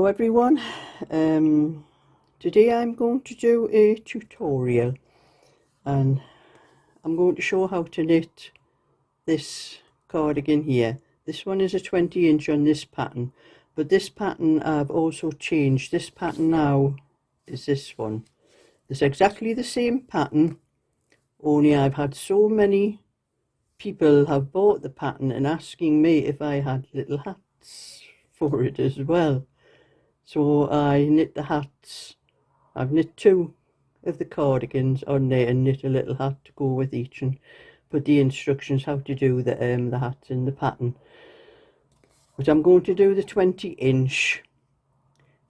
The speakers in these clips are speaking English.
Hello everyone, today I'm going to do a tutorial and I'm going to show how to knit this cardigan here. This one is a 20-inch on this pattern, but this pattern I've also changed. This pattern now is this one. It's exactly the same pattern, only I've had so many people have bought the pattern and asking me if I had little hats for it as well. So I knit the hats. I've knit two of the cardigans on there and knit a little hat to go with each, and put the instructions how to do the hats in the pattern. But I'm going to do the 20-inch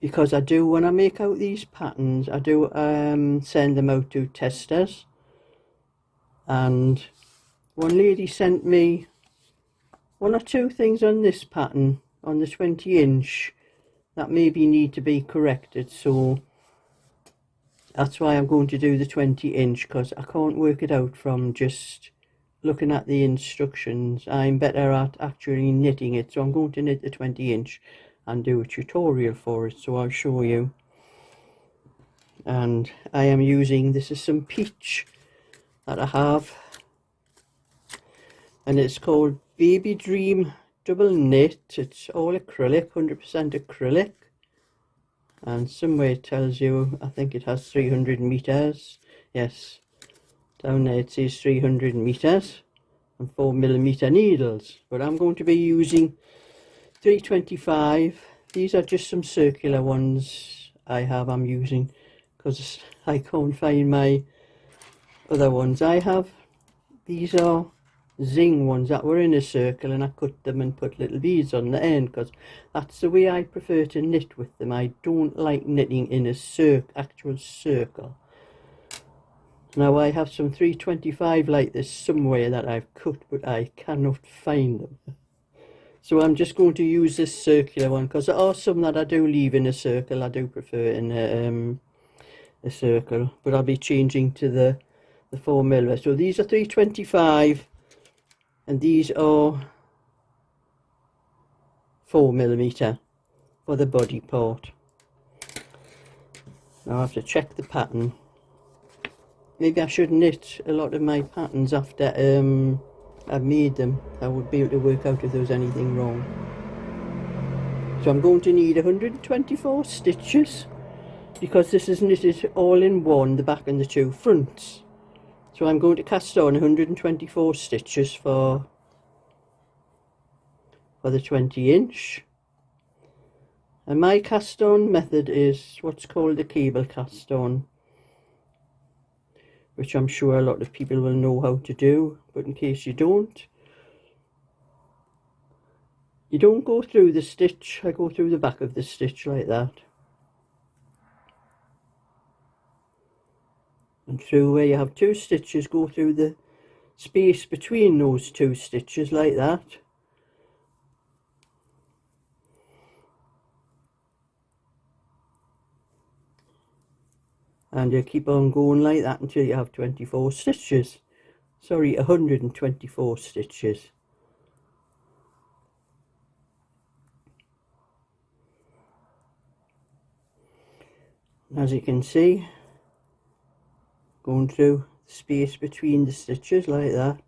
because I do, when I make out these patterns, I do send them out to testers. And one lady sent me one or two things on this pattern, on the 20-inch, that maybe need to be corrected, so that's why I'm going to do the 20-inch, because I can't work it out from just looking at the instructions. I'm better at actually knitting it, so I'm going to knit the 20-inch and do a tutorial for it, so I'll show you. And I am using, this is some peach that I have, and it's called Baby Dream Double Knit. It's all acrylic, 100% acrylic, and somewhere it tells you, I think it has 300 meters. Yes, down there it says 300 meters and 4mm needles, but I'm going to be using 325. These are just some circular ones I'm using because I can't find my other ones. These are zing ones that were in a circle, and I cut them and put little beads on the end because that's the way I prefer to knit with them. I don't like knitting in a actual circle. Now I have some 325 like this somewhere that I've cut, but I cannot find them. So I'm just going to use this circular one because there are some that I do leave in a circle. I do prefer in a circle, but I'll be changing to the 4mm. So these are 325 and these are 4mm for the body part. Now I have to check the pattern. Maybe I should knit a lot of my patterns after I've made them. I would be able to work out if there was anything wrong. So I'm going to need 124 stitches because this is knitted all in one, the back and the two fronts. So I'm going to cast on 124 stitches for the 20-inch. And my cast on method is what's called the cable cast on, which I'm sure a lot of people will know how to do, but in case you don't go through the stitch. I go through the back of the stitch like that, and through where you have two stitches, go through the space between those two stitches like that. And you keep on going like that until you have 24 stitches. Sorry, 124 stitches. As you can see, going through the space between the stitches like that.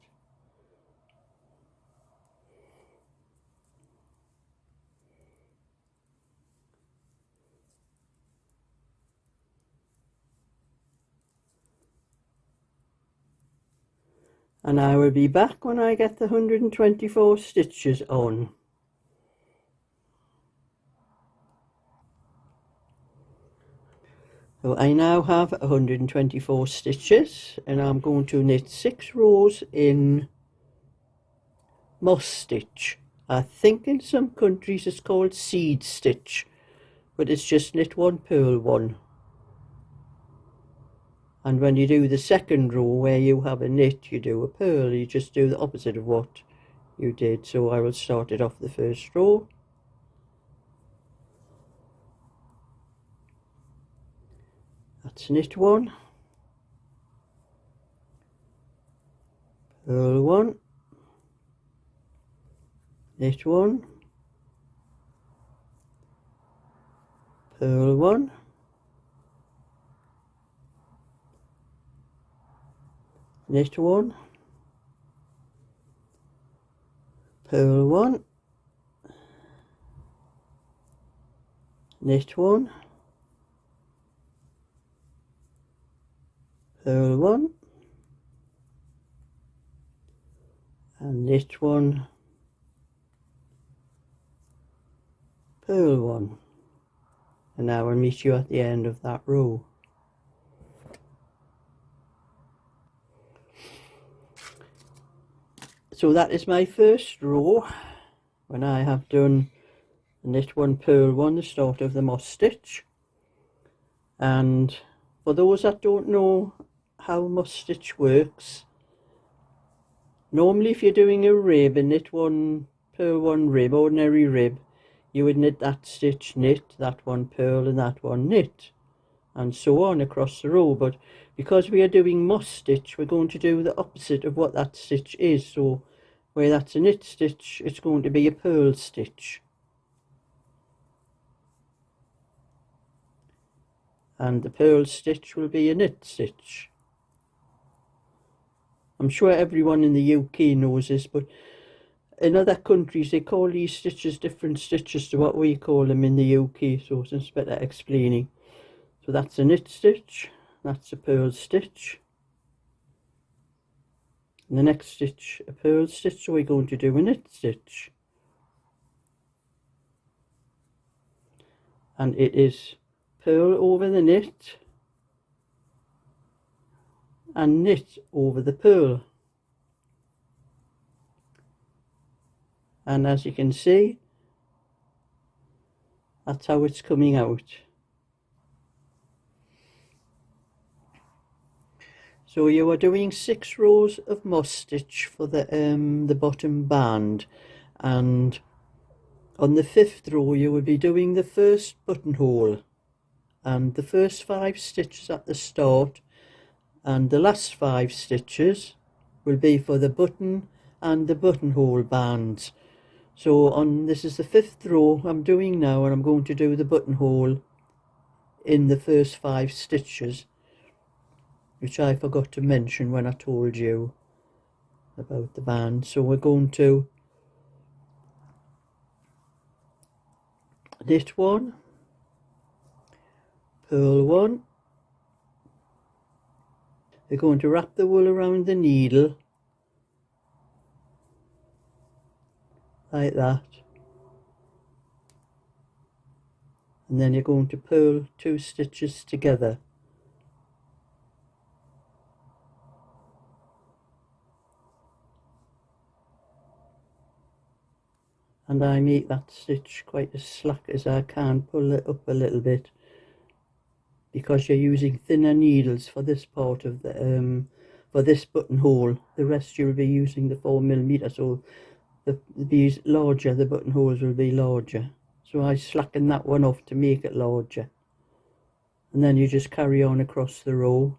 And I will be back when I get the 124 stitches on. So I now have 124 stitches, and I'm going to knit 6 rows in moss stitch. I think in some countries it's called seed stitch, but it's just knit one, purl one. And when you do the second row where you have a knit, you do a purl. You just do the opposite of what you did. So I will start it off the first row. That's knit one, purl one, knit one, purl one, knit one, purl one, knit one, purl one, and knit one, purl one. And now I'll meet you at the end of that row. So that is my first row when I have done knit one, purl one, the start of the moss stitch. And for those that don't know how moss stitch works, normally if you're doing a rib, a knit one, purl one rib, ordinary rib, you would knit that stitch, knit, that one purl, and that one knit, and so on across the row. But because we are doing moss stitch, we're going to do the opposite of what that stitch is. So where that's a knit stitch, it's going to be a purl stitch. And the purl stitch will be a knit stitch. I'm sure everyone in the UK knows this, but in other countries they call these stitches different stitches to what we call them in the UK, so it's better explaining. So that's a knit stitch, that's a purl stitch, and the next stitch a purl stitch, so we're going to do a knit stitch. And it is purl over the knit and knit over the purl. And as you can see, that's how it's coming out. So you are doing 6 rows of moss stitch for the bottom band, and on the 5th row you will be doing the first buttonhole, and the first 5 stitches at the start, and the last 5 stitches will be for the button and the buttonhole bands. So this is the 5th row I'm doing now, and I'm going to do the buttonhole in the first 5 stitches, which I forgot to mention when I told you about the band. So we're going to knit one, purl one. We're going to wrap the wool around the needle like that, and then you're going to purl 2 stitches together. And I make that stitch quite as slack as I can, pull it up a little bit, because you're using thinner needles for this part of the for this buttonhole. The rest you'll be using the 4mm, so these larger, the buttonholes will be larger. So I slacken that one off to make it larger, and then you just carry on across the row.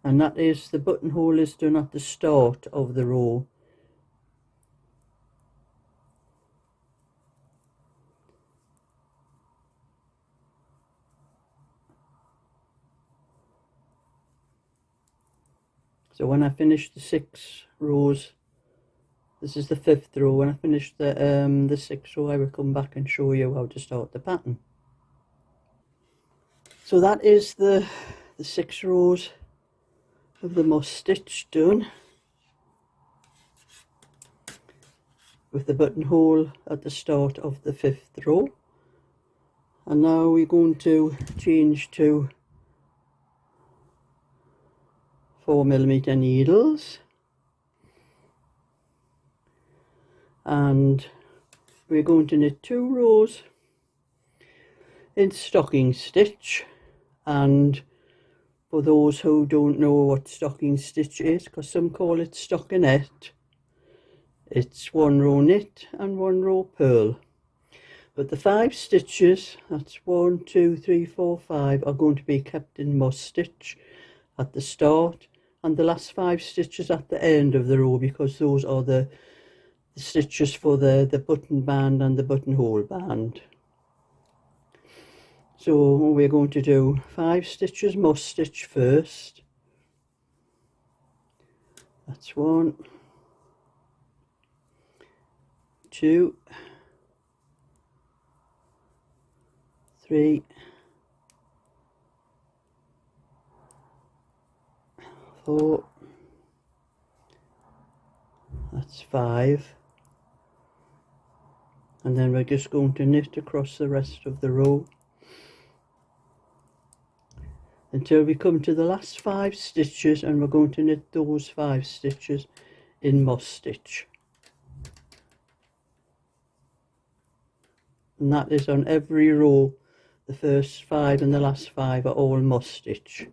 And that is, the buttonhole is done at the start of the row. So when I finish the 6 rows, this is the 5th row, when I finish the 6th row I will come back and show you how to start the pattern. So that is the 6 rows of the moss stitch done, with the buttonhole at the start of the 5th row. And now we're going to change to 4mm needles, and we're going to knit 2 rows in stocking stitch. And for those who don't know what stocking stitch is, because some call it stockinette, it's 1 row knit and 1 row purl. But the 5 stitches, that's 1, 2, 3, 4, 5, are going to be kept in moss stitch at the start, and the last 5 stitches at the end of the row, because those are the stitches for the button band and the buttonhole band. So we're going to do 5 stitches moss stitch first. That's 1, 2, 3, 4, that's 5, and then we're just going to knit across the rest of the row until we come to the last 5 stitches, and we're going to knit those 5 stitches in moss stitch, and that is on every row. The first 5 and the last 5 are all moss stitch.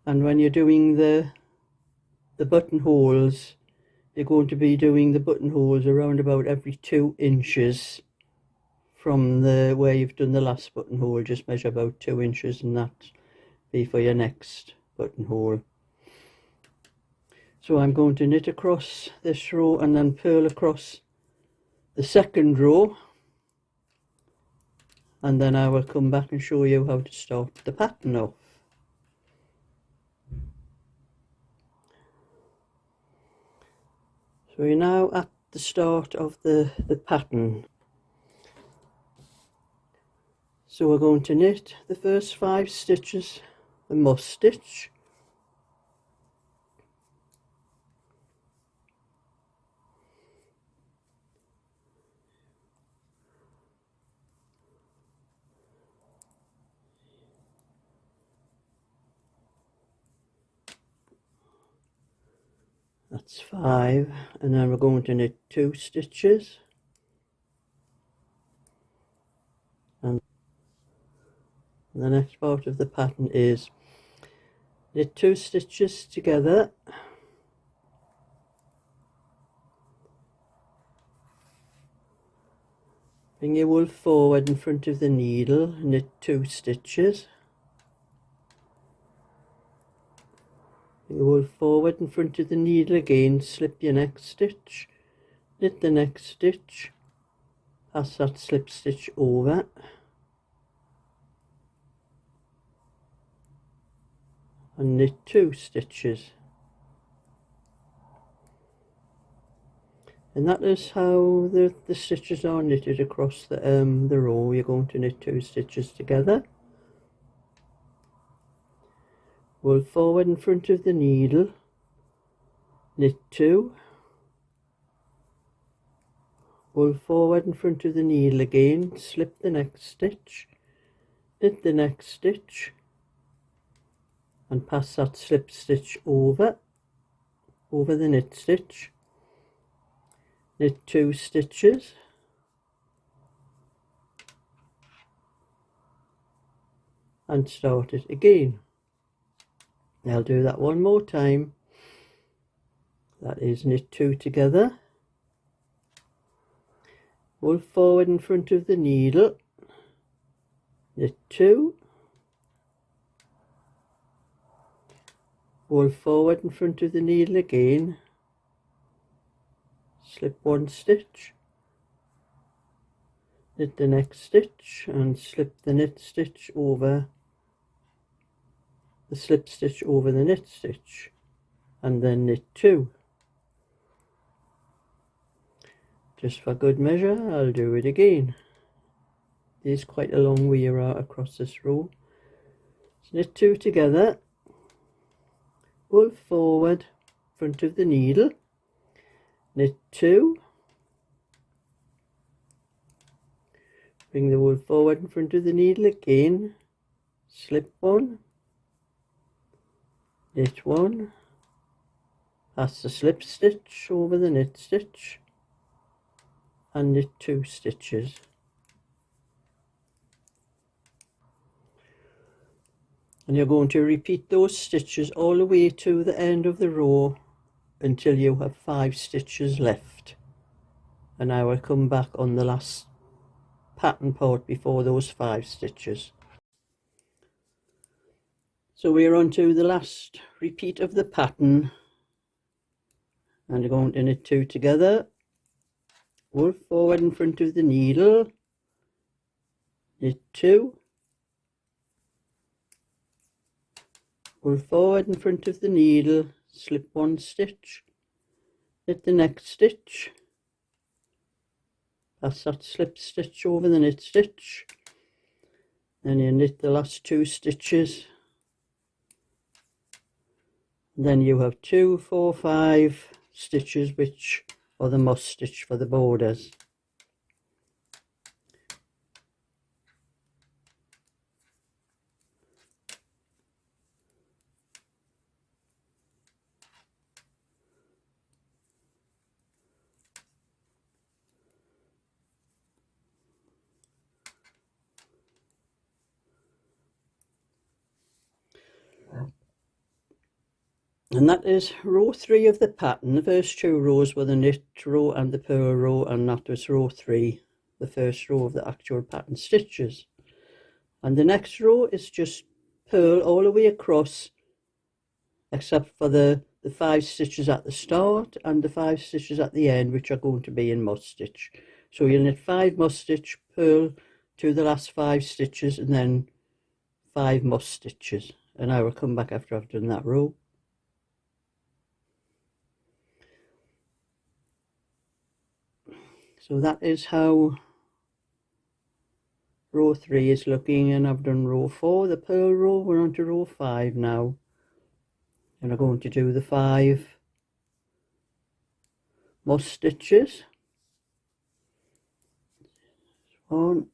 And when you're doing the buttonholes, you're going to be doing the buttonholes around about every 2 inches from where you've done the last buttonhole. Just measure about 2 inches, and that be for your next buttonhole. So I'm going to knit across this row and then purl across the second row, and then I will come back and show you how to start the pattern off. So we're now at the start of the pattern. So we're going to knit the first 5 stitches a moss stitch, that's 5, and then we're going to knit 2 stitches, and the next part of the pattern is knit 2 stitches together, bring your wool forward in front of the needle, knit 2 stitches, bring your wool forward in front of the needle again, slip your next stitch, knit the next stitch, pass that slip stitch over, and knit 2 stitches. And that is how the stitches are knitted across the row. You're going to knit 2 stitches together, wool forward in front of the needle, knit 2, wool forward in front of the needle again, slip the next stitch, knit the next stitch, and pass that slip stitch over the knit stitch, knit 2 stitches, and start it again. I'll do that one more time. That is knit 2 together, wool forward in front of the needle, knit 2, wool forward in front of the needle again, slip 1 stitch, knit the next stitch, and slip the knit stitch over the slip stitch over the knit stitch, and then knit 2. Just for good measure, I'll do it again. There's quite a long way across this row. So knit 2 together, wool forward front of the needle, knit 2, bring the wool forward in front of the needle again, slip 1, knit 1, pass the slip stitch over the knit stitch, and knit 2 stitches. And you're going to repeat those stitches all the way to the end of the row until you have 5 stitches left, and I will come back on the last pattern part before those 5 stitches. So we're on to the last repeat of the pattern, and we're going to knit 2 together, pull forward in front of the needle, knit 2, pull forward in front of the needle, slip 1 stitch, knit the next stitch, pass that slip stitch over the knit stitch, then you knit the last 2 stitches, then you have 2, 4, 5 stitches which are the moss stitch for the borders. And that is row 3 of the pattern. The first 2 rows were the knit row and the purl row, and that was row 3, the first row of the actual pattern stitches. And the next row is just purl all the way across, except for the 5 stitches at the start and the 5 stitches at the end, which are going to be in moss stitch. So you'll knit 5 moss stitch, purl to the last 5 stitches, and then 5 moss stitches. And I will come back after I've done that row. So that is how row 3 is looking, and I've done row 4, the purl row. We're on to row 5 now, and I'm going to do the 5 moss stitches. 1,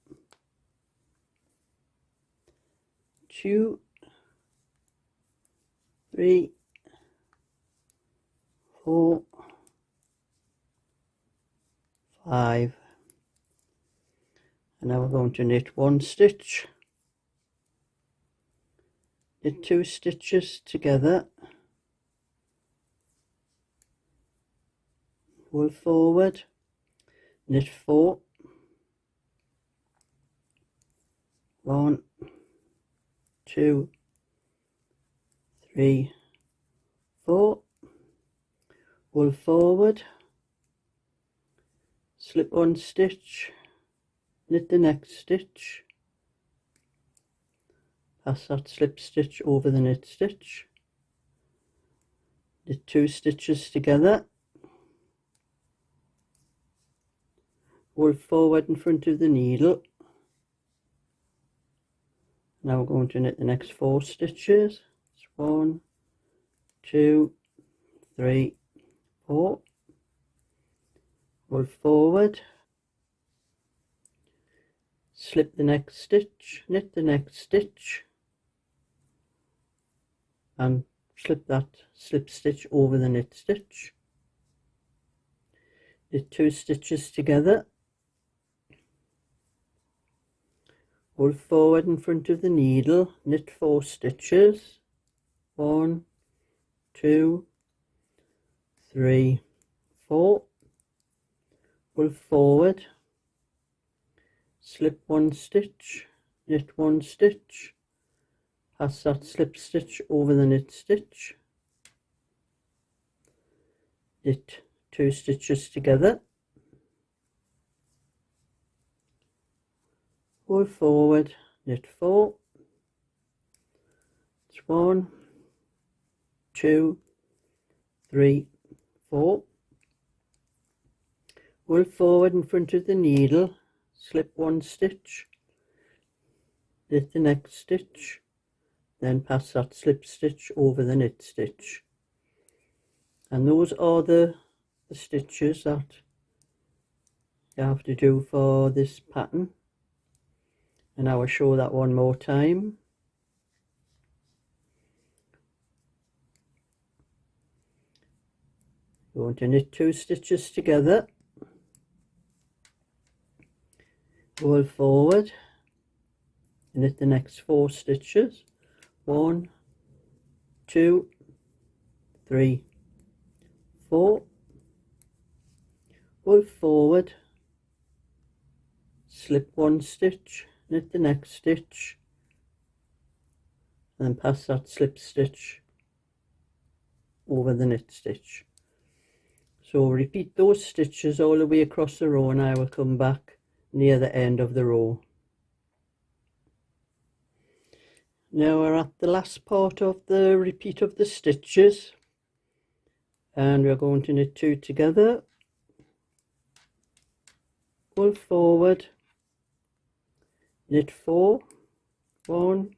2, 3, 4, 5, and now we're going to knit 1 stitch, knit 2 stitches together, pull forward, knit 4, 1, 2, 3, 4, pull forward, slip 1 stitch, knit the next stitch, pass that slip stitch over the knit stitch, knit 2 stitches together, pull forward in front of the needle. Now we're going to knit the next 4 stitches. It's 1, 2, 3, 4, pull forward, slip the next stitch, knit the next stitch, and slip that slip stitch over the knit stitch, knit 2 stitches together, pull forward in front of the needle, knit 4 stitches, 1, 2, 3, 4, pull forward, slip 1 stitch, knit 1 stitch, pass that slip stitch over the knit stitch, knit 2 stitches together, pull forward, knit 4, it's 1, 2, 3, 4, pull forward in front of the needle, slip 1 stitch, knit the next stitch, then pass that slip stitch over the knit stitch. And those are the stitches that you have to do for this pattern, and I will show that one more time. You're going to knit 2 stitches together, pull forward, knit the next 4 stitches, 1, 2, 3, 4, pull forward, slip 1 stitch, knit the next stitch, and then pass that slip stitch over the knit stitch. So repeat those stitches all the way across the row, and I will come back near the end of the row. Now we're at the last part of the repeat of the stitches, and we're going to knit 2 together, pull forward, knit 4, 1,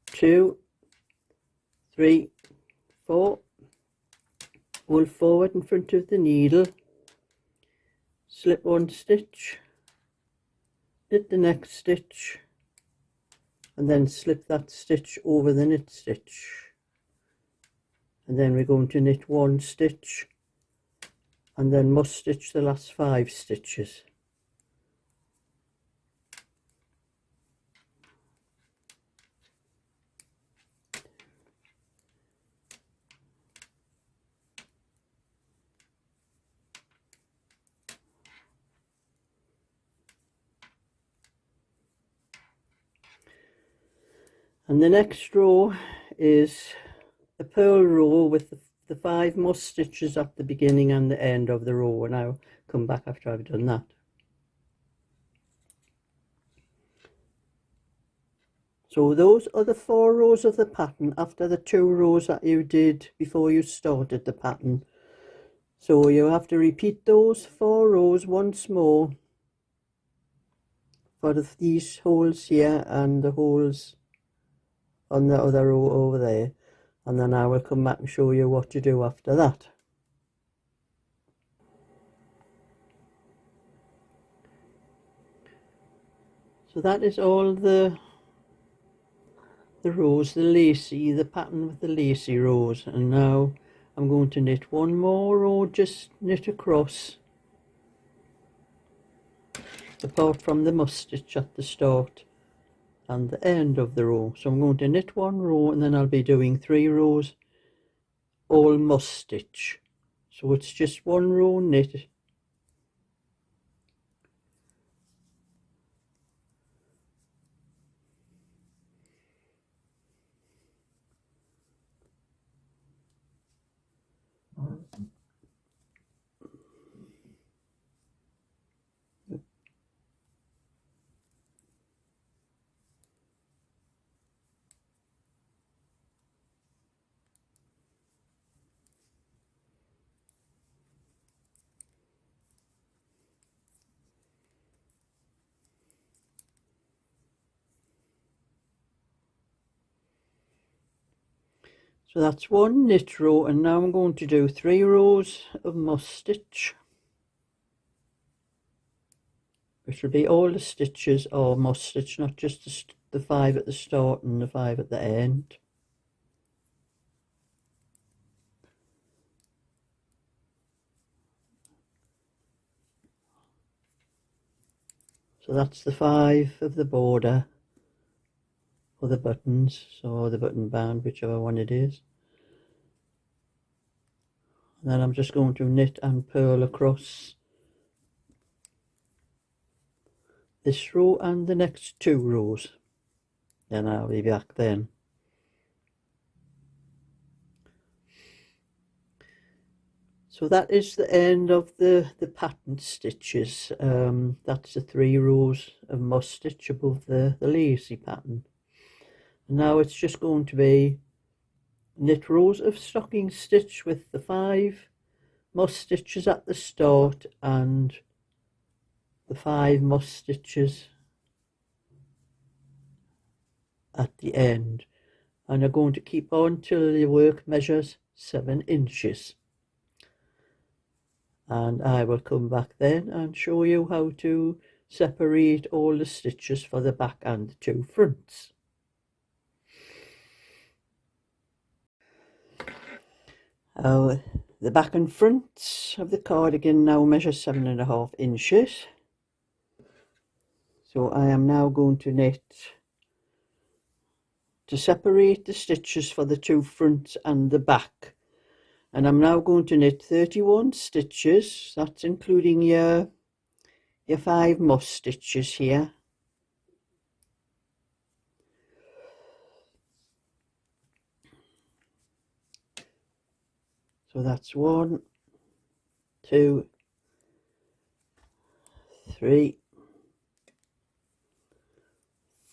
2, 3, 4, pull forward in front of the needle, slip 1 stitch, knit the next stitch, and then slip that stitch over the knit stitch, and then we're going to knit 1 stitch and then must stitch the last 5 stitches. And the next row is a purl row with the 5 must stitches at the beginning and the end of the row, and I'll come back after I've done that. So those are the 4 rows of the pattern after the 2 rows that you did before you started the pattern. So you have to repeat those 4 rows once more for these holes here and the holes on the other row over there, and then I will come back and show you what to do after that. So that is all the rows, the lacy, the pattern with the lacy rows, and now I'm going to knit 1 more row, just knit across apart from the must stitch at the start and the end of the row. So I'm going to knit 1 row, and then I'll be doing 3 rows all must stitch. So it's just 1 row knit, so that's 1 knit row, and now I'm going to do 3 rows of must stitch, which will be all the stitches are must stitch, not just the 5 at the start and the 5 at the end. So that's the 5 of the border for the buttons, so the button band, whichever one it is. And then I'm just going to knit and purl across this row and the next 2 rows. Then I'll be back then. So that is the end of the pattern stitches. That's the 3 rows of must stitch above the lacy pattern. And now it's just going to be knit rows of stocking stitch with the 5 must stitches at the start and the 5 must stitches at the end, and you're going to keep on till your work measures 7 inches. And I will come back then and show you how to separate all the stitches for the back and the 2 fronts. The back and front of the cardigan now measure 7.5 inches. So I am now going to knit to separate the stitches for the 2 fronts and the back. And I'm now going to knit 31 stitches. That's including your 5 must stitches here. So that's 1, 2, 3,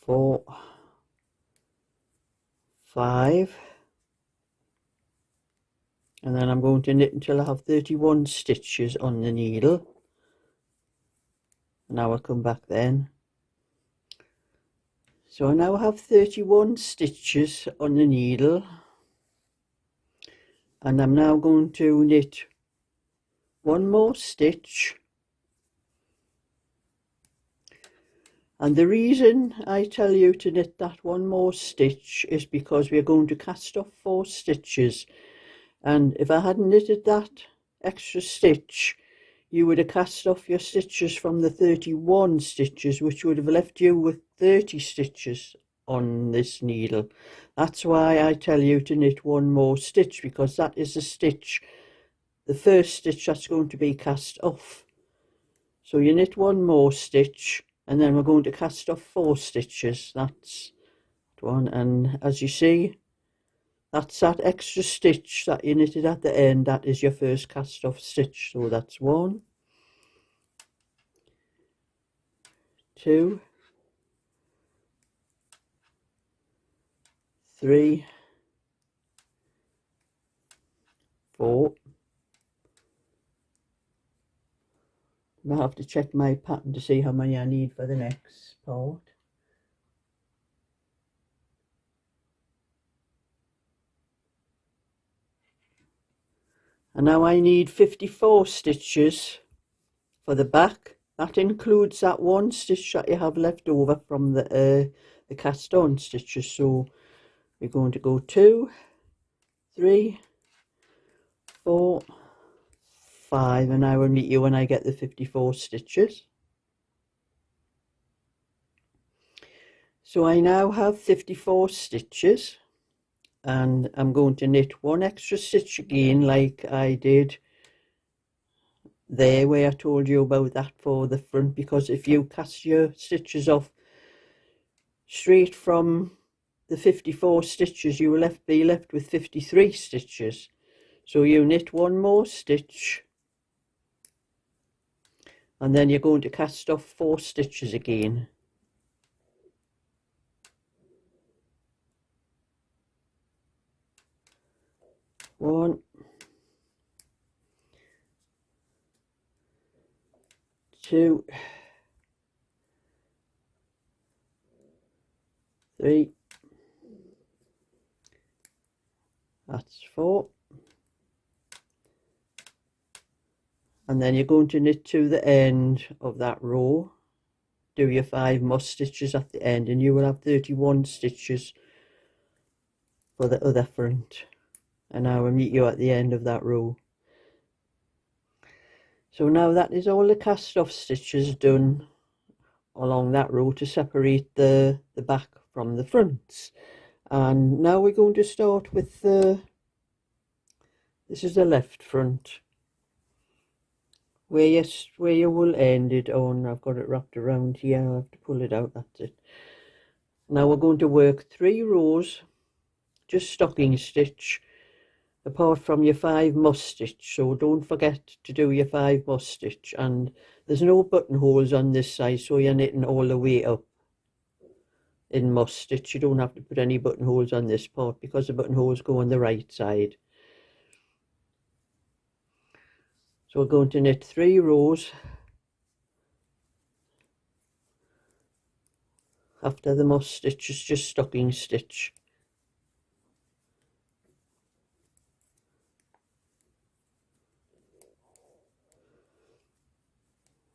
4, 5, and then I'm going to knit until I have 31 stitches on the needle. Now I'll come back then. So I now have 31 stitches on the needle, and I'm now going to knit one more stitch. And the reason I tell you to knit that one more stitch is because we're going to cast off 4 stitches, and if I hadn't knitted that extra stitch, you would have cast off your stitches from the 31 stitches, which would have left you with 30 stitches on this needle. That's why I tell you to knit one more stitch, because that is the stitch, the first stitch that's going to be cast off. So you knit one more stitch, and then we're going to cast off 4 stitches. That's one, and as you see, that's that extra stitch that you knitted at the end. That is your first cast off stitch. So that's 1, 2, 3, 4. I have to check my pattern to see how many I need for the next part. And now I need 54 stitches for the back. That includes that 1 stitch that you have left over from the cast on stitches. So we're going to go 2, 3, 4, 5, and I will meet you when I get the 54 stitches. So I now have 54 stitches, and I'm going to knit 1 extra stitch again, like I did there where I told you about that for the front, because if you cast your stitches off straight from the 54 stitches, you will be left with 53 stitches. So you knit 1 more stitch, and then you're going to cast off 4 stitches again. One, 2, 3, that's 4, and then you're going to knit to the end of that row, do your 5 more stitches at the end, and you will have 31 stitches for the other front. And I will meet you at the end of that row. So now that is all the cast off stitches done along that row to separate the back from the fronts. And now we're going to start with this is the left front, where you will end it on. I've got it wrapped around here. I'll have to pull it out. That's it. Now we're going to work 3 rows, just stocking stitch, apart from your 5 muss stitch. So don't forget to do your 5 muss stitch, and there's no buttonholes on this side, so you're knitting all the way up in muss stitch. You don't have to put any buttonholes on this part because the buttonholes go on the right side. So we're going to knit 3 rows after the muss stitch is just stocking stitch.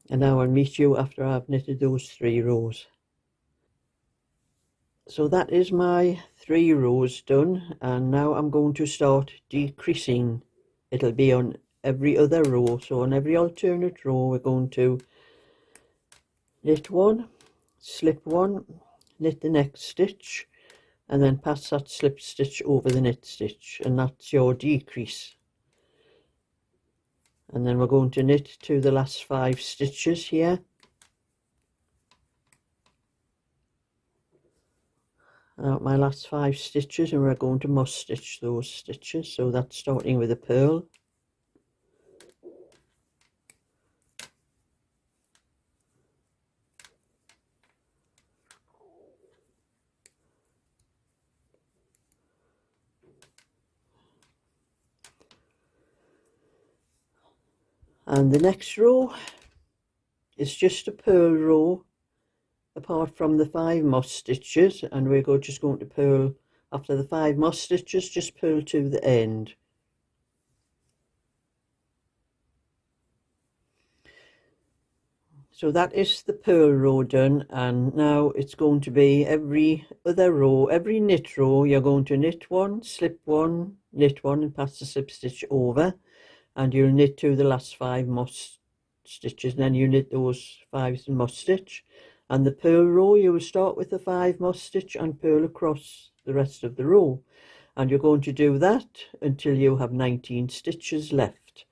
And now I'll meet you after I've knitted those 3 rows. So that is my 3 rows done, and now I'm going to start decreasing. It'll be on every other row. So on every alternate row we're going to knit 1, slip 1, knit the next stitch, and then pass that slip stitch over the knit stitch, and that's your decrease. And then we're going to knit to the last 5 stitches here, out my last 5 stitches, and we're going to muss stitch those stitches. So that's starting with a purl, And the next row is just a purl row apart from the 5 moss stitches, and we're just going to purl after the 5 moss stitches, just purl to the end. So that is the purl row done, and now it's going to be every other row, every knit row, you're going to knit one, slip one, knit one, and pass the slip stitch over, and you'll knit to the last 5 moss stitches, and then you knit those 5 moss stitch. And the purl row, you will start with the 5 moss stitch and purl across the rest of the row, and you're going to do that until you have 19 stitches left,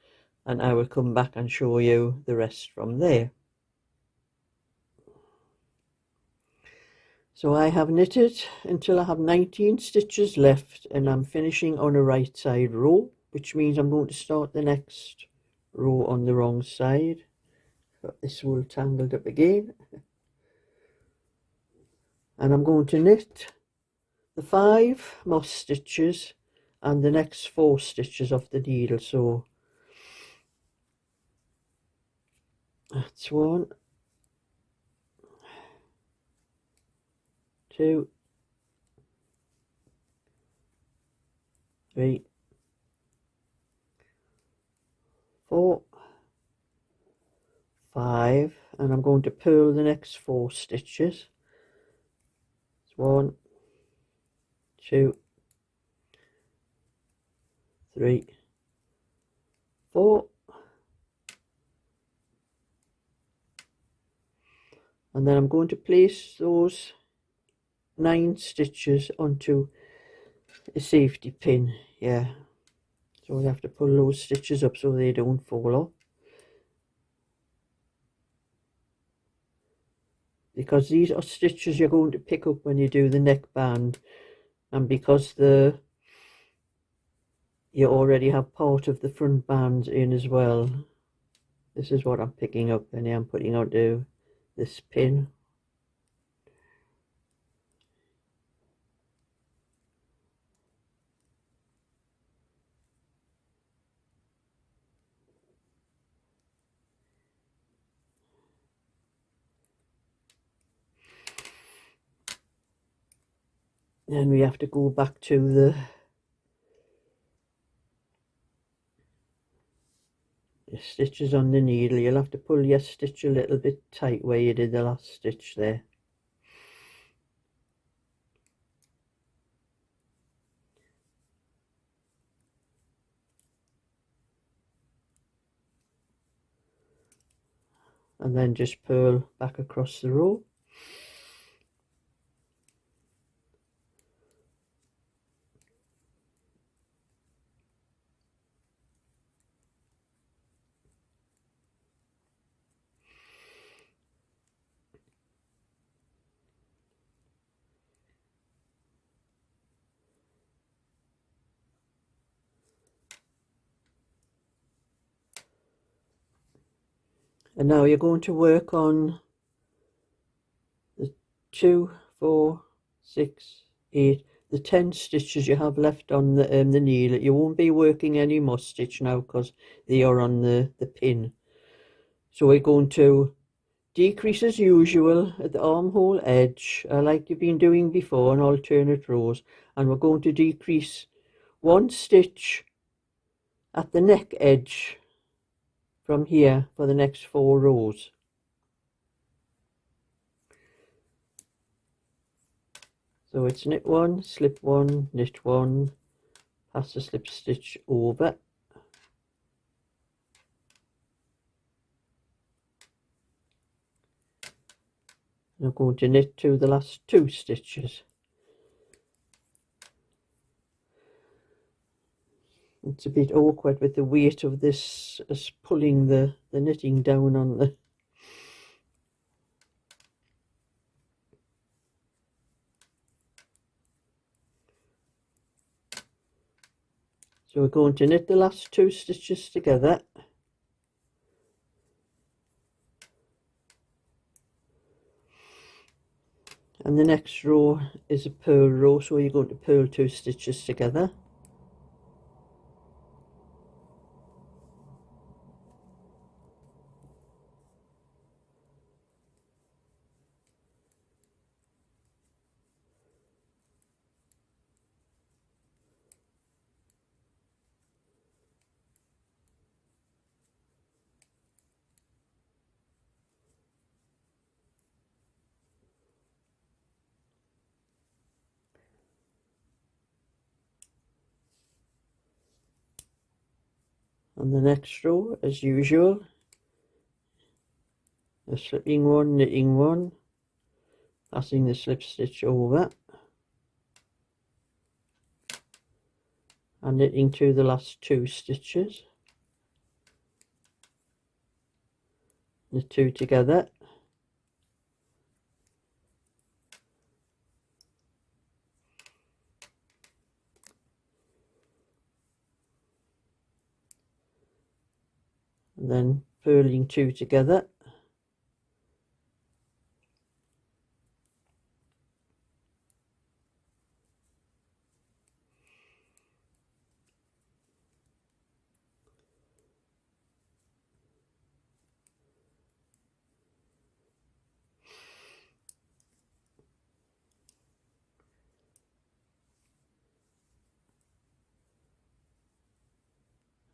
and I will come back and show you the rest from there. So I have knitted until I have 19 stitches left, and I'm finishing on a right side row, which means I'm going to start the next row on the wrong side. Got this wool tangled up again. And I'm going to knit the 5 moss stitches and the next 4 stitches off the needle. So that's 1, 2, 3, 4, 5, and I'm going to purl the next 4 stitches. 1, 2, 3, 4, and then I'm going to place those 9 stitches onto a safety pin. Yeah, so we have to pull those stitches up so they don't fall off, because these are stitches you're going to pick up when you do the neckband, and because you already have part of the front bands in as well. This is what I'm picking up, and I'm putting onto this pin. Then we have to go back to the stitches on the needle. You'll have to pull your stitch a little bit tight where you did the last stitch there. And then just purl back across the row. And now you're going to work on the 2, 4, 6, 8, the 10 stitches you have left on the needle. You won't be working any moss stitch now because they are on the pin. So we're going to decrease as usual at the armhole edge, like you've been doing before on alternate rows, and we're going to decrease 1 stitch at the neck edge from here for the next 4 rows. So it's knit 1, slip 1, knit 1, pass the slip stitch over, and I'm going to knit to the last 2 stitches. It's a bit awkward with the weight of this as pulling the knitting down on the so we're going to knit the last 2 stitches together, and the next row is a purl row, so you're going to purl 2 stitches together. On the next row, as usual, a slipping one, knitting one, passing the slip stitch over, and knitting to the last 2 stitches, the 2 together, and then purling 2 together,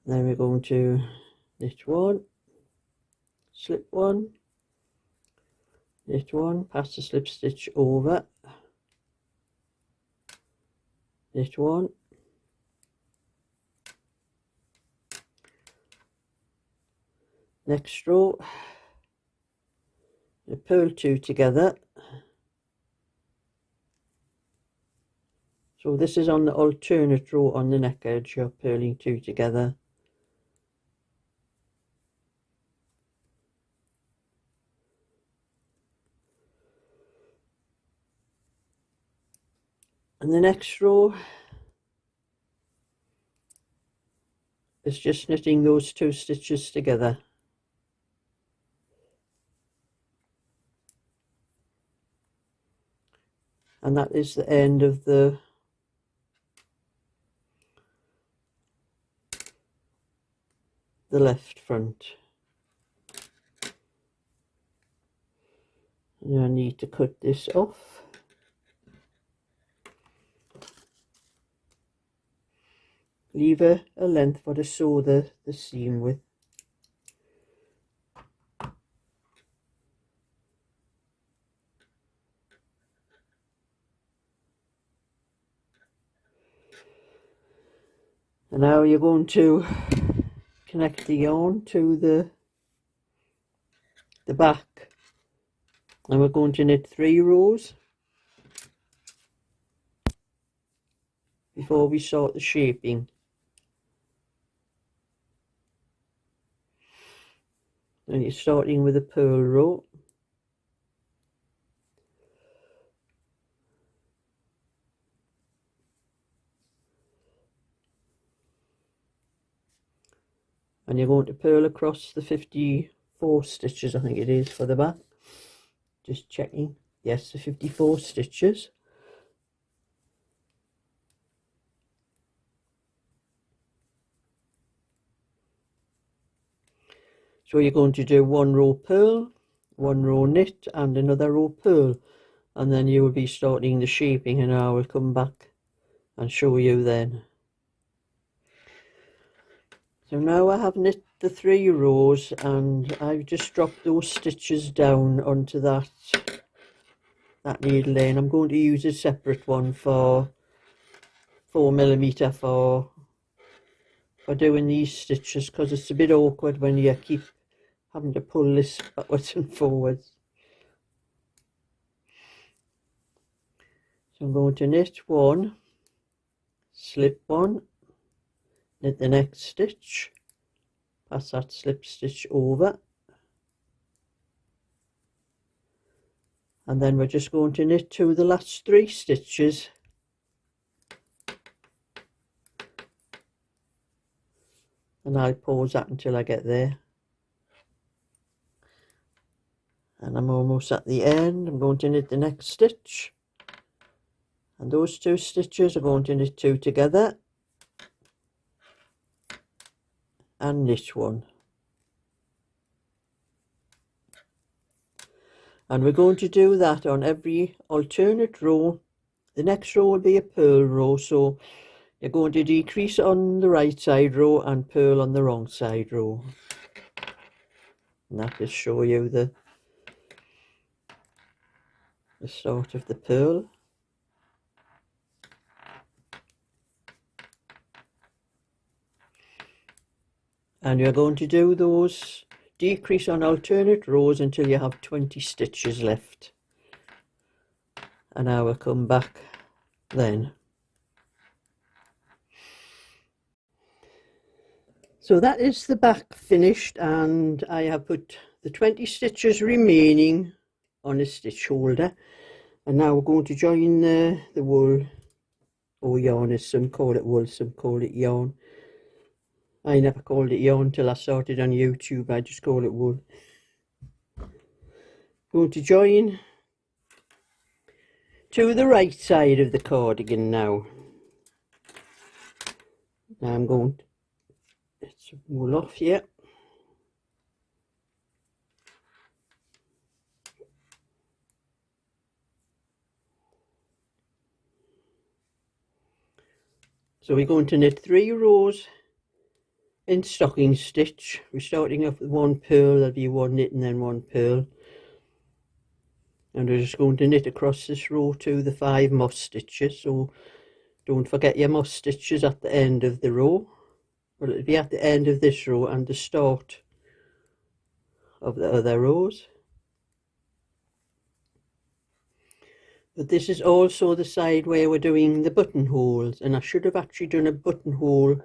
then we're going to knit 1, slip 1, knit 1, pass the slip stitch over, knit 1, next row, purl 2 together. So this is on the alternate row on the neck edge, you're purling 2 together. And the next row is just knitting those 2 stitches together. And that is the end of the left front. And I need to cut this off. Leave a length for to sew the seam with. And now you're going to connect the yarn to the back, and we're going to knit 3 rows before we start the shaping. And you're starting with a purl row. And you're going to purl across the 54 stitches, I think it is, for the back. Just checking. Yes, the 54 stitches. So you're going to do 1 row purl, 1 row knit, and another row purl. And then you will be starting the shaping, and I will come back and show you then. So now I have knit the 3 rows, and I've just dropped those stitches down onto that needle there, and I'm going to use a separate one for 4mm for doing these stitches, because it's a bit awkward when you keep having to pull this backwards and forwards. So I'm going to knit 1, slip 1, knit the next stitch, pass that slip stitch over, and then we're just going to knit to the last 3 stitches, and I'll pause that until I get there. And I'm almost at the end. I'm going to knit the next stitch, and those 2 stitches are going to knit 2 together and knit 1. And we're going to do that on every alternate row. The next row will be a purl row, so you're going to decrease on the right side row and purl on the wrong side row. And that will show you the start of the purl. and you're going to do those decrease on alternate rows until you have 20 stitches left, and I will come back then. So that is the back finished, and I have put the 20 stitches remaining on a stitch holder, and now we're going to join the wool, or yarn as some call it wool, some call it yarn. I never called it yarn till I started on YouTube, I just call it wool. Going to join to the right side of the cardigan now. Now I'm going to get some wool off here. So we're going to knit 3 rows in stocking stitch. We're starting off with 1 purl, there'll be 1 knit and then 1 purl. And we're just going to knit across this row to the 5 moss stitches. So don't forget your moss stitches at the end of the row. Well, it'll be at the end of this row and the start of the other rows. But this is also the side where we're doing the buttonholes, and I should have actually done a buttonhole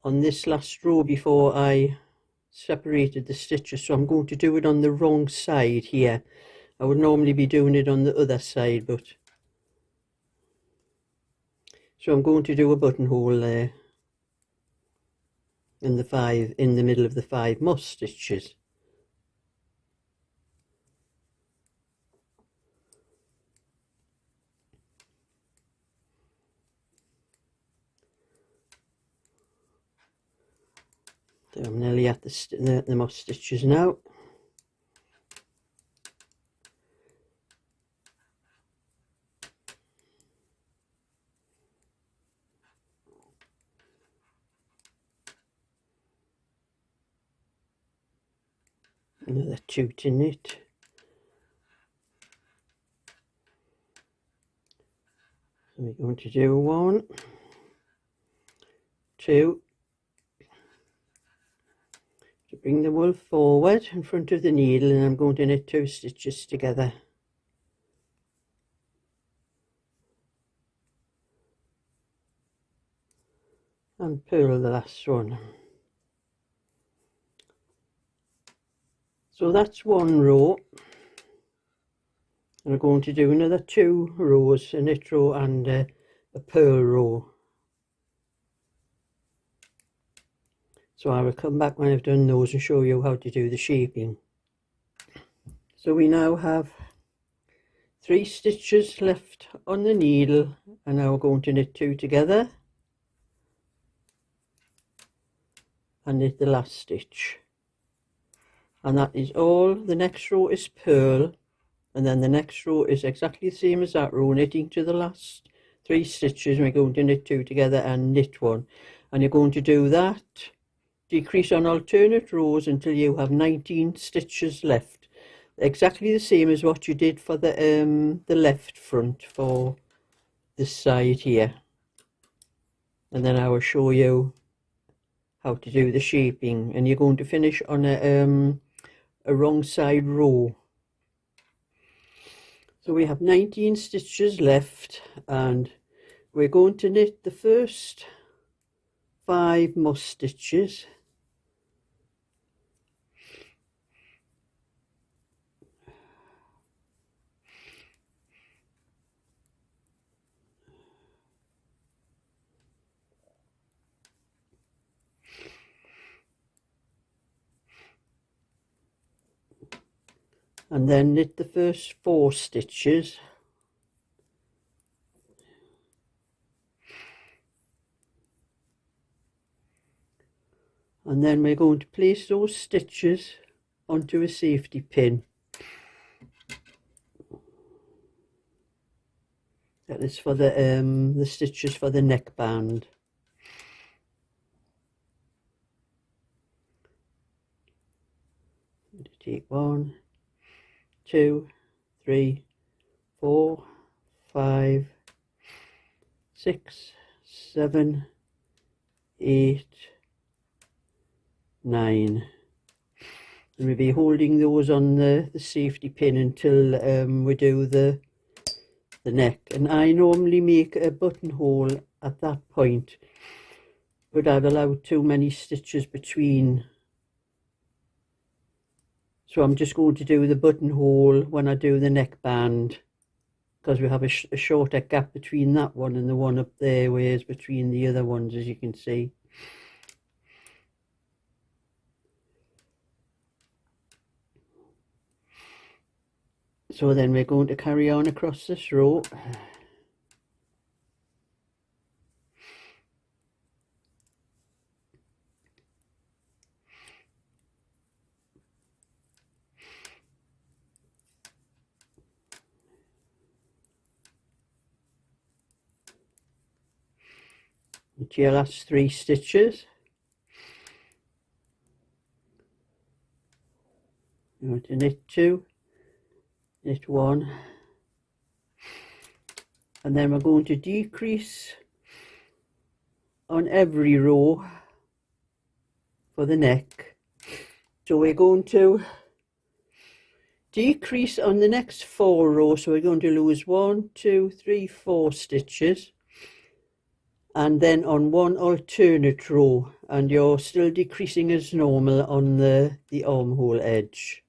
on this last row before I separated the stitches, so I'm going to do it on the wrong side here. I would normally be doing it on the other side, but so I'm going to do a buttonhole there in the middle of the 5 moss stitches. So I'm nearly at the moss stitches now. Another 2 to knit. So we're going to do 1, 2, to bring the wool forward in front of the needle, and I'm going to knit 2 stitches together. And purl the last one. So that's 1 row, and I'm going to do another 2 rows, a knit row and a purl row. So I will come back when I've done those and show you how to do the shaping. So we now have 3 stitches left on the needle, and now we're going to knit 2 together and knit the last stitch. And that is all. The next row is purl, and then the next row is exactly the same as that row, knitting to the last 3 stitches, and we're going to knit 2 together and knit 1, and you're going to do that, decrease on alternate rows until you have 19 stitches left, exactly the same as what you did for the left front for this side here. And then I will show you how to do the shaping, and you're going to finish on a wrong side row. So we have 19 stitches left, and we're going to knit the first 5 moss stitches, and then knit the first 4 stitches, and then we're going to place those stitches onto a safety pin. That is for the stitches for the neckband. Take 1, 2, 3, 4, 5, 6, 7, 8, 9. And we'll be holding those on the safety pin until we do the neck. And I normally make a buttonhole at that point, but I've allowed too many stitches between, so I'm just going to do the buttonhole when I do the neckband, because we have a shorter gap between that one and the one up there, whereas between the other ones, as you can see. So then we're going to carry on across this row. Into your last 3 stitches. You want to knit 2, knit 1, and then we're going to decrease on every row for the neck. So we're going to decrease on the next 4 rows, so we're going to lose 1, 2, 3, 4 stitches, and then on one alternate row, and you're still decreasing as normal on the armhole edge.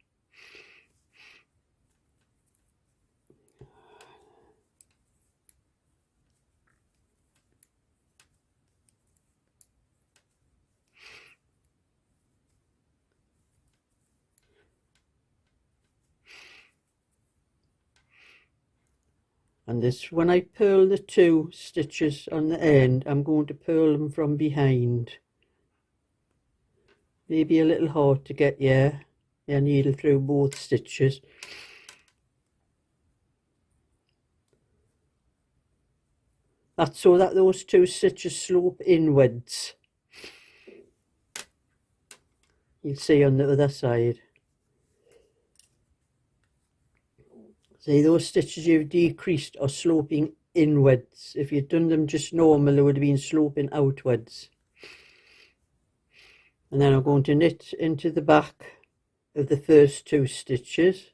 And this, when I purl the 2 stitches on the end, I'm going to purl them from behind. Maybe a little hard to get your needle through both stitches. That's so that those 2 stitches slope inwards. You'll see on the other side. See, those stitches you've decreased are sloping inwards. If you'd done them just normal, they would have been sloping outwards. And then I'm going to knit into the back of the first 2 stitches.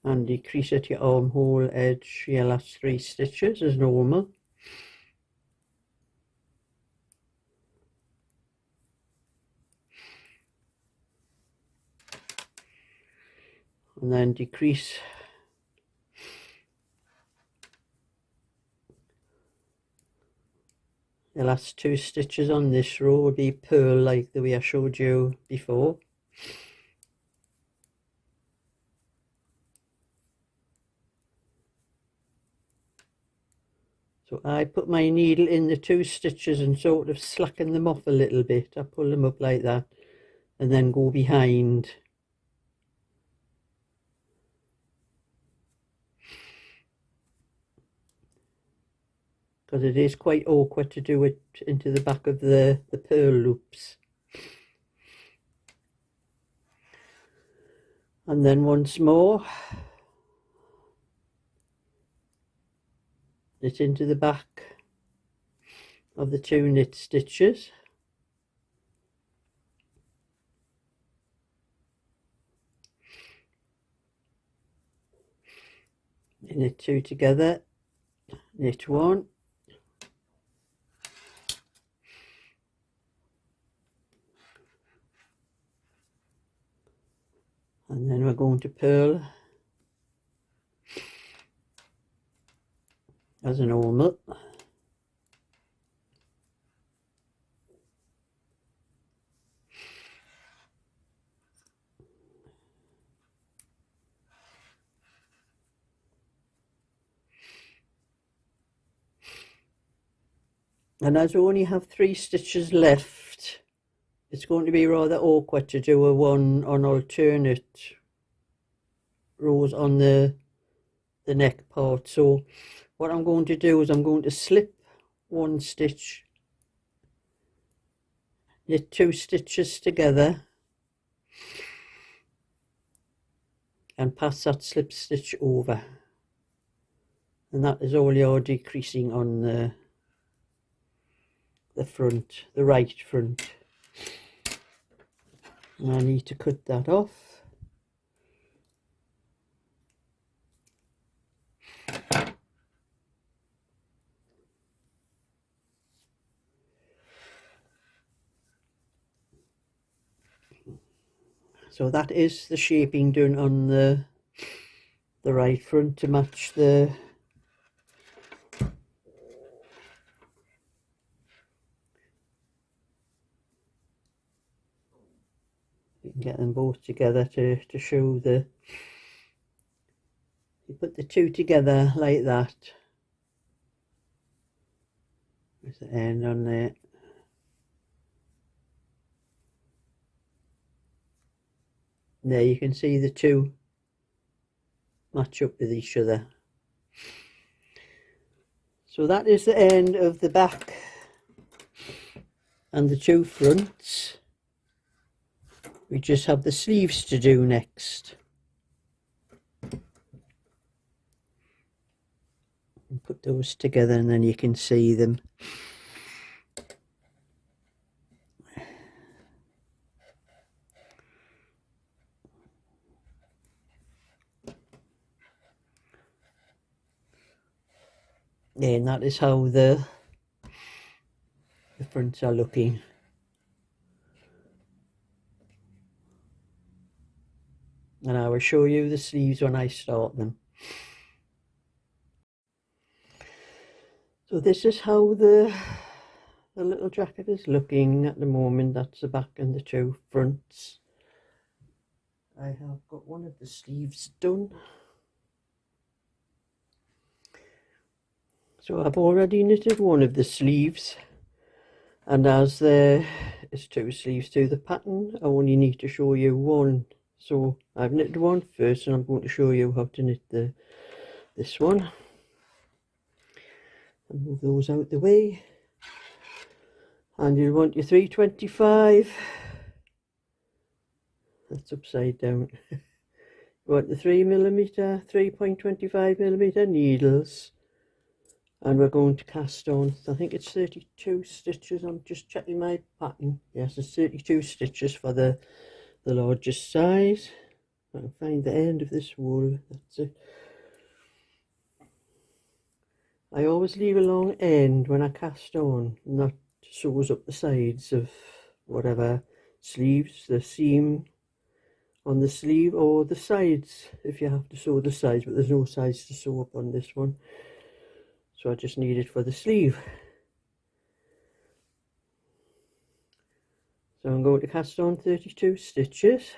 And decrease at your armhole edge, your last 3 stitches as normal. And then decrease the last 2 stitches on this row will be purl like the way I showed you before. So I put my needle in the 2 stitches and sort of slacken them off a little bit. I pull them up like that and then go behind. Because it is quite awkward to do it into the back of the purl loops. And then once more, knit into the back of the 2 knit stitches. Knit 2 together, knit 1. And then we're going to purl as normal. And as we only have 3 stitches left, it's going to be rather awkward to do a one on alternate rows on the neck part. So what I'm going to do is I'm going to slip 1 stitch, knit 2 stitches together, and pass that slip stitch over, and that is all your decreasing on the front, the right front. And I need to cut that off. So that is the shaping done on the right front to match the you can get them both together to show the, you put the two together like that with the end on there. And there you can see the two match up with each other. So that is the end of the back and the two fronts. We just have the sleeves to do next. And put those together and then you can see them. Yeah, and that is how the fronts are looking. And I will show you the sleeves when I start them. So this is how the little jacket is looking at the moment. That's the back and the two fronts. I have got one of the sleeves done. So I've already knitted one of the sleeves, and as there is two sleeves to the pattern, I only need to show you one. So I've knitted one first and I'm going to show you how to knit this one. And move those out the way. And you'll want your 325. That's upside down. You want the 3mm, 3.25mm needles. And we're going to cast on, I think it's 32 stitches. I'm just checking my pattern. Yes, it's 32 stitches for the largest size. I can find the end of this wool. That's it. I always leave a long end when I cast on, and that sews up the sides of whatever sleeves, the seam on the sleeve, or the sides if you have to sew the sides, but there's no sides to sew up on this one. So I just need it for the sleeve. So I'm going to cast on 32 stitches.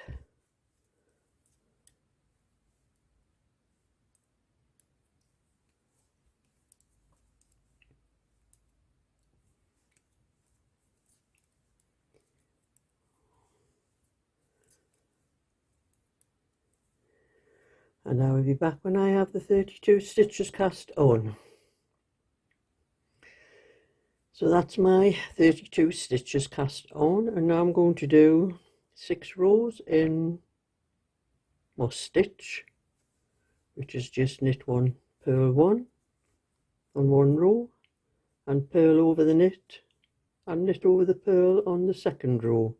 And I will be back when I have the 32 stitches cast on. So that's my 32 stitches cast on, and now I'm going to do 6 rows in moss stitch, which is just knit one, purl one on one row, and purl over the knit and knit over the purl on the second row.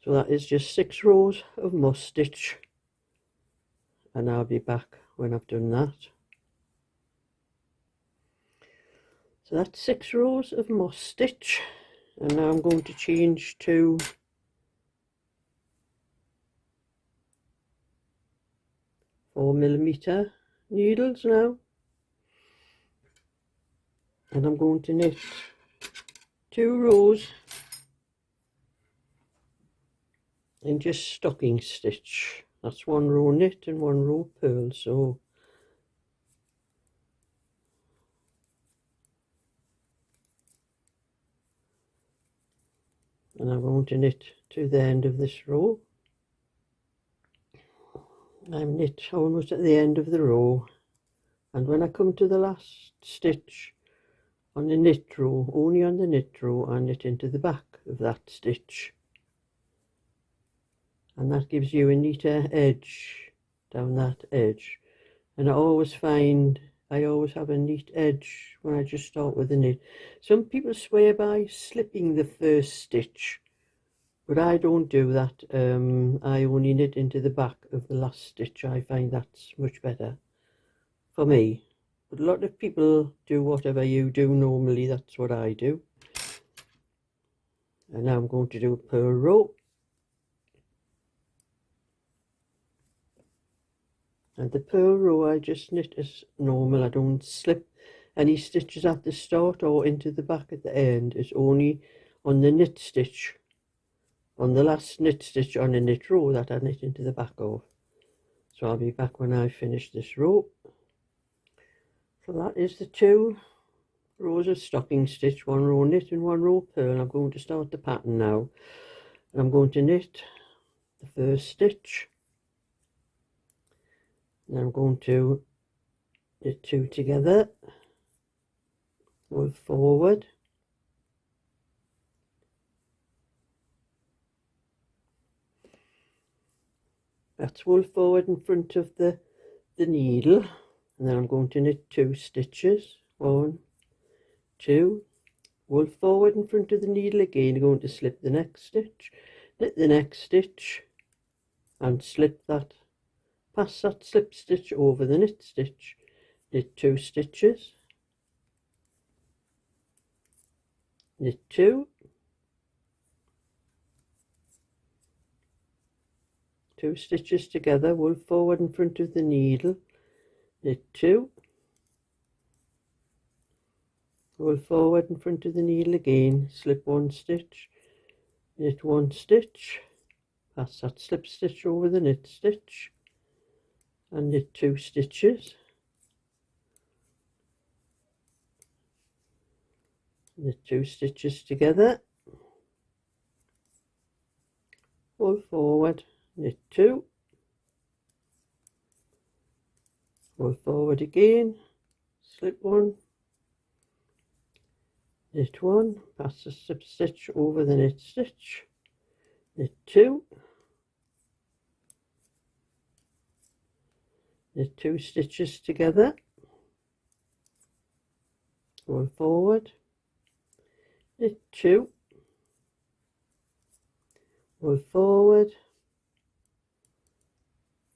So that is just 6 rows of moss stitch, and I'll be back when I've done that. So that's 6 rows of moss stitch, and now I'm going to change to 4mm needles now, and I'm going to knit 2 rows in just stocking stitch. That's 1 row knit and 1 row purl. So and I'm going to knit to the end of this row. I'm knit almost at the end of the row, and when I come to the last stitch on the knit row, only on the knit row, I knit into the back of that stitch. and that gives you a neater edge down that edge. And I always find I always have a neat edge when I just start with a knit. Some people swear by slipping the first stitch, but I don't do that. I only knit into the back of the last stitch. I find that's much better for me. But a lot of people do whatever you do normally. That's what I do. And now I'm going to do a purl row. And the purl row I just knit as normal. I don't slip any stitches at the start or into the back at the end. It's only on the knit stitch, on the last knit stitch on a knit row, that I knit into the back of. So I'll be back when I finish this row. So that is the 2 rows of stocking stitch, 1 row knit and 1 row purl. I'm going to start the pattern now, and I'm going to knit the first stitch, and I'm going to knit 2 together, move forward, that's wool forward in front of the needle, and then I'm going to knit 2 stitches, 1, 2, wool forward in front of the needle again. I'm going to slip the next stitch, knit the next stitch, and slip that, pass that slip stitch over the knit stitch, knit 2 stitches, knit 2, 2 stitches together, wool forward in front of the needle, knit 2, wool forward in front of the needle again, slip 1 stitch, knit 1 stitch, pass that slip stitch over the knit stitch, and knit 2 stitches, knit 2 stitches together, wool forward, knit 2, wool forward again, slip 1, knit 1, pass the slip stitch over the knit stitch, knit 2, knit 2 stitches together, wool forward, knit 2, wool forward,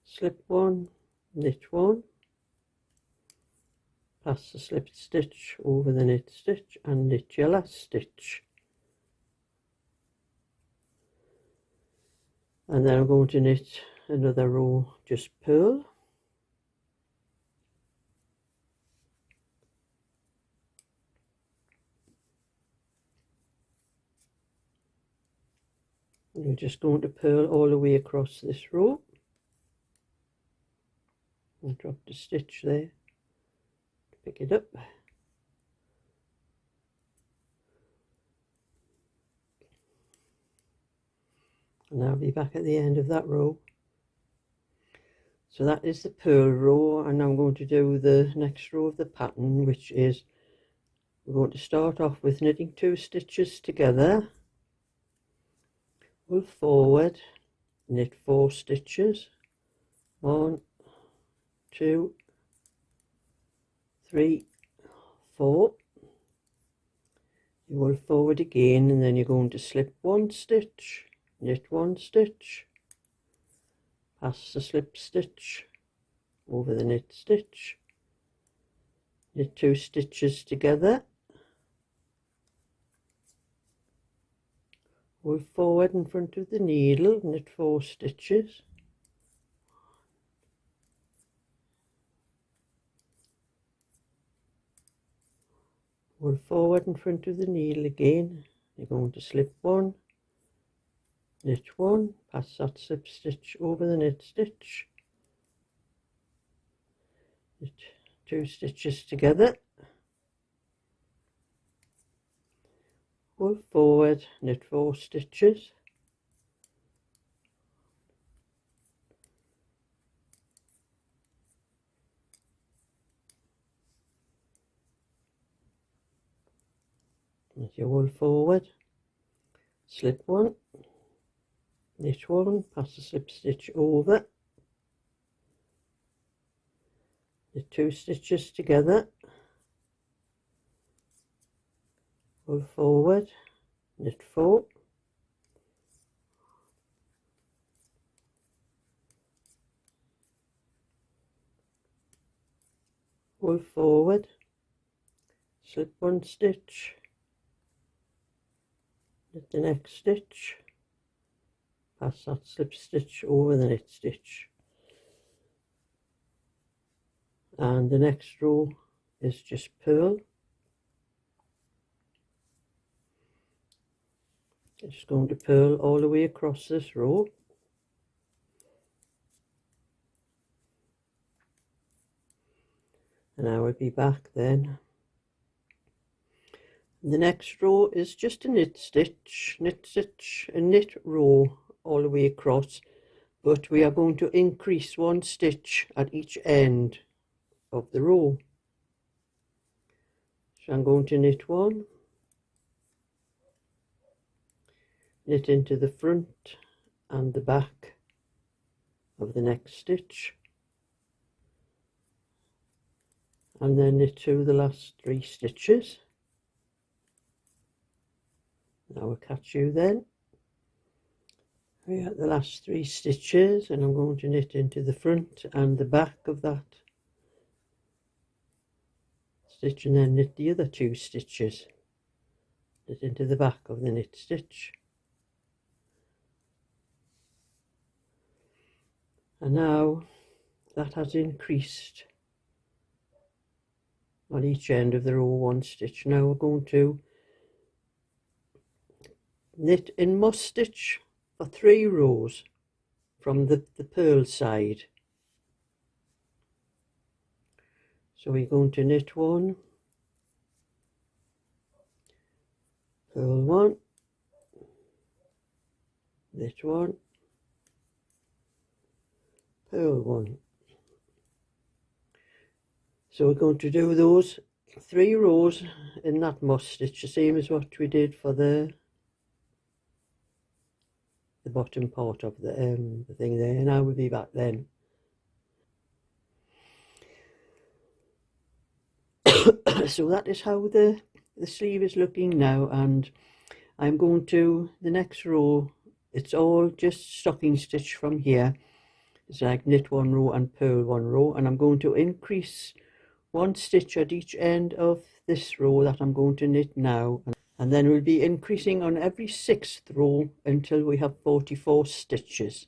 slip 1, knit 1, pass the slip stitch over the knit stitch, and knit your last stitch. And then I'm going to knit another row just purl, and you're just going to purl all the way across this row, and drop the stitch there to pick it up. And I'll be back at the end of that row. So that is the purl row, and I'm going to do the next row of the pattern, which is, we're going to start off with knitting 2 stitches together, wool forward, knit 4 stitches, 1, 2, 3, 4, you wool forward again, and then you're going to slip 1 stitch, knit 1 stitch, pass the slip stitch over the knit stitch, knit 2 stitches together, wool forward in front of the needle, knit 4 stitches, wool forward in front of the needle again, you're going to slip 1, knit 1, pass that slip stitch over the knit stitch, knit 2 stitches together, wool forward, knit 4 stitches, knit your wool forward, slip 1, knit one, pass the slip stitch over, knit 2 stitches together, pull forward, knit 4, pull forward, slip 1 stitch, knit the next stitch, pass that slip stitch over the knit stitch, and the next row is just purl. I'm just going to purl all the way across this row, and I will be back then. The next row is just a knit stitch, and knit row all the way across, but we are going to increase 1 stitch at each end of the row. So I'm going to knit 1, knit into the front and the back of the next stitch, and then knit 2 the last 3 stitches. Now I'll catch you then. We got the last 3 stitches, and I'm going to knit into the front and the back of that stitch, and then knit the other 2 stitches, knit into the back of the knit stitch. And now that has increased on each end of the row 1 stitch. Now we're going to knit in moss stitch for 3 rows from the purl side. So we're going to knit 1, purl 1, knit 1, purl 1. So we're going to do those 3 rows in that moss stitch, the same as what we did for the bottom part of the thing there, and I will be back then. So that is how the sleeve is looking now, and I'm going to the next row. It's all just stocking stitch from here. It's like knit 1 row and purl 1 row, and I'm going to increase 1 stitch at each end of this row that I'm going to knit now, and then we'll be increasing on every 6th row until we have 44 stitches,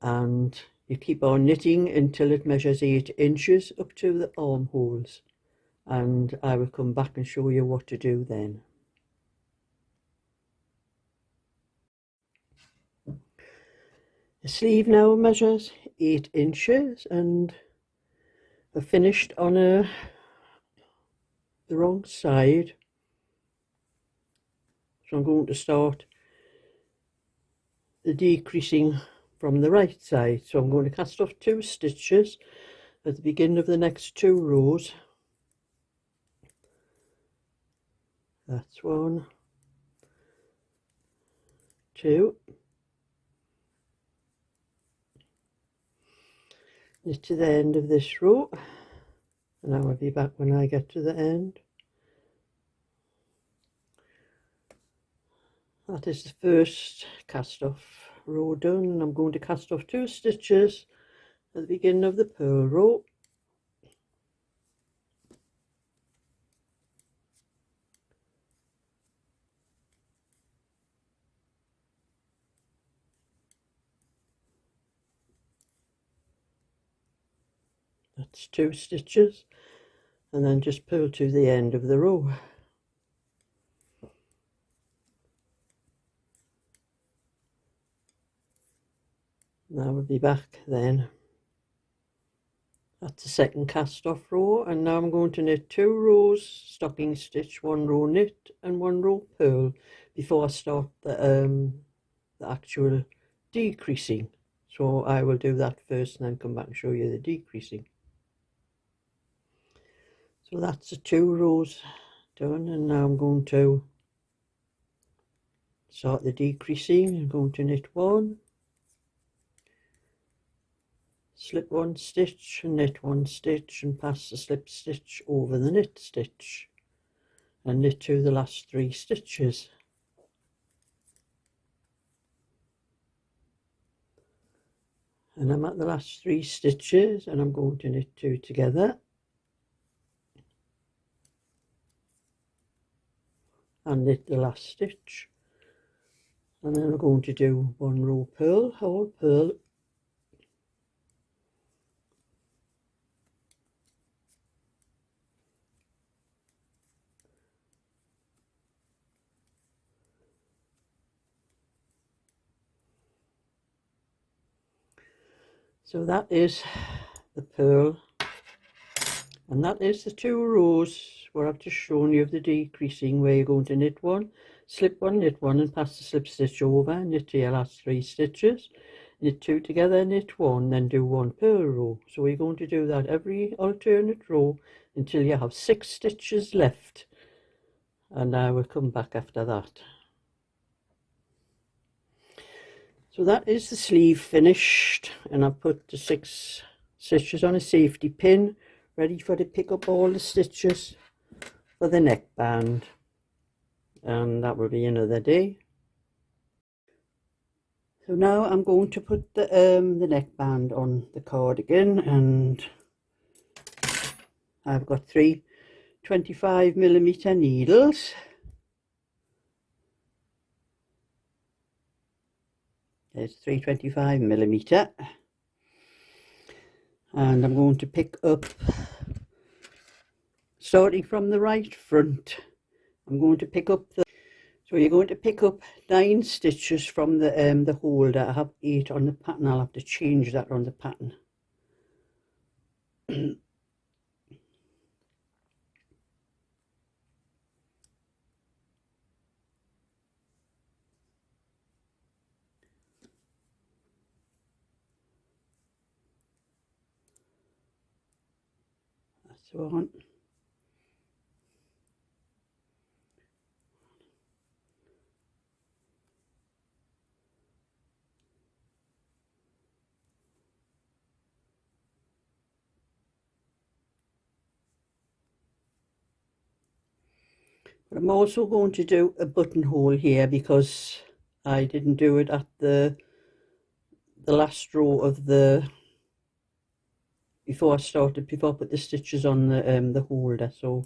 and you keep on knitting until it measures 8 inches up to the armholes, and I will come back and show you what to do then. The sleeve now measures 8 inches, and I finished on the wrong side, so I'm going to start the decreasing from the right side. So I'm going to cast off 2 stitches at the beginning of the next 2 rows. That's 1, 2, knit to the end of this row, and I will be back when I get to the end. That is the first cast off row done, and I'm going to cast off 2 stitches at the beginning of the purl row. That's 2 stitches, and then just purl to the end of the row. Now we'll be back then. That's the second cast off row, and now I'm going to knit 2 rows stocking stitch, 1 row knit and 1 row purl before I start the actual decreasing. So I will do that first and then come back and show you the decreasing. So that's the 2 rows done, and now I'm going to Start the decreasing. I'm going to knit 1, slip 1 stitch and knit 1 stitch and pass the slip stitch over the knit stitch and knit to the last 3 stitches. And I'm at the last 3 stitches and I'm going to knit 2 together and knit the last stitch, and then I'm going to do 1 row purl, whole purl, so that is the purl, and that is the 2 rows where I've just shown you of the decreasing, where you're going to knit 1, slip 1, knit 1 and pass the slip stitch over and knit to your last 3 stitches, knit 2 together, knit 1, then do 1 purl row. So we're going to do that every alternate row until you have 6 stitches left, and I will come back after that. So that is the sleeve finished, and I've put the 6 stitches on a safety pin ready for to pick up all the stitches for the neckband, and that will be another day. So now I'm going to put the neckband on the cardigan, and I've got 3 25mm needles. There's 3 25mm, and I'm going to pick up, starting from the right front, I'm going to pick up the, so you're going to pick up 9 stitches from the holder. I have 8 on the pattern. I'll have to change that on the pattern. That's one. But I'm also going to do a buttonhole here because I didn't do it at the last row of the, before I put the stitches on the holder. So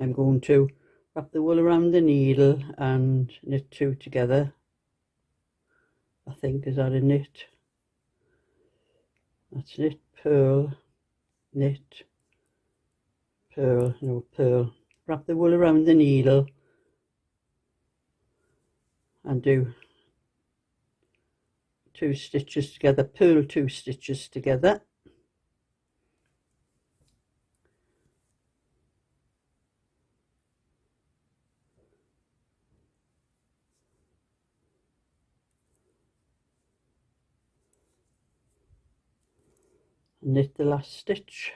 I'm going to wrap the wool around the needle and knit 2 together. I think, is that a knit? That's knit, purl, knit, purl, no, purl. Wrap the wool around the needle and do 2 stitches together, purl 2 stitches together. Knit the last stitch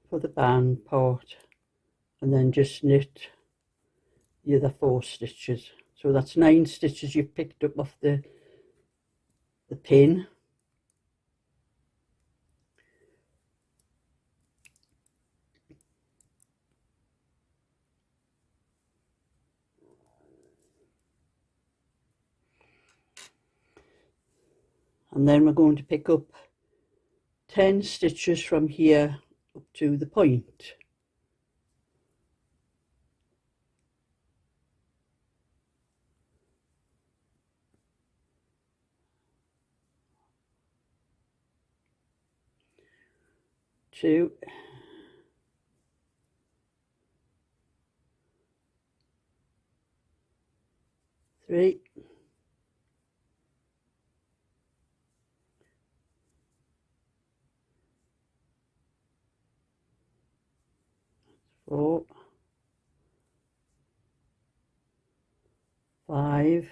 for the band part, and then just knit the other 4 stitches. So that's 9 stitches you've picked up off the pin. And then we're going to pick up 10 stitches from here up to the point. Two, three, four, 5,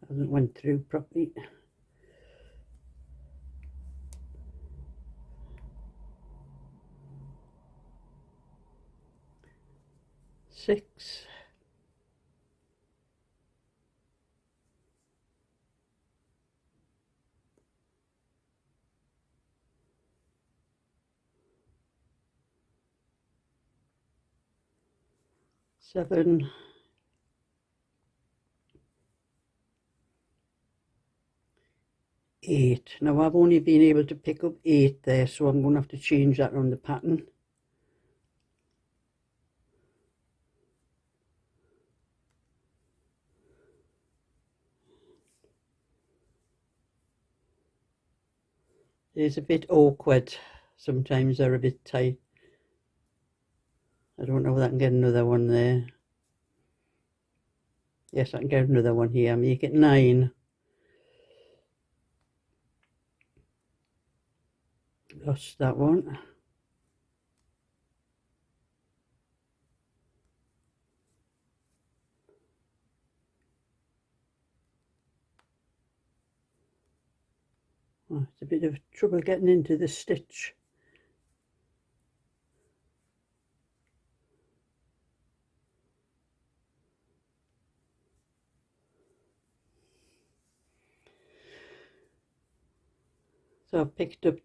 hasn't went through properly, 6, 7, 8. Now I've only been able to pick up 8 there, so I'm going to have to change that on the pattern. It's a bit awkward. Sometimes they're a bit tight. I don't know if I can get another one there. Yes, I can get another one here. Make it 9. Lost that one. Oh, it's a bit of trouble getting into the stitch. So I've picked up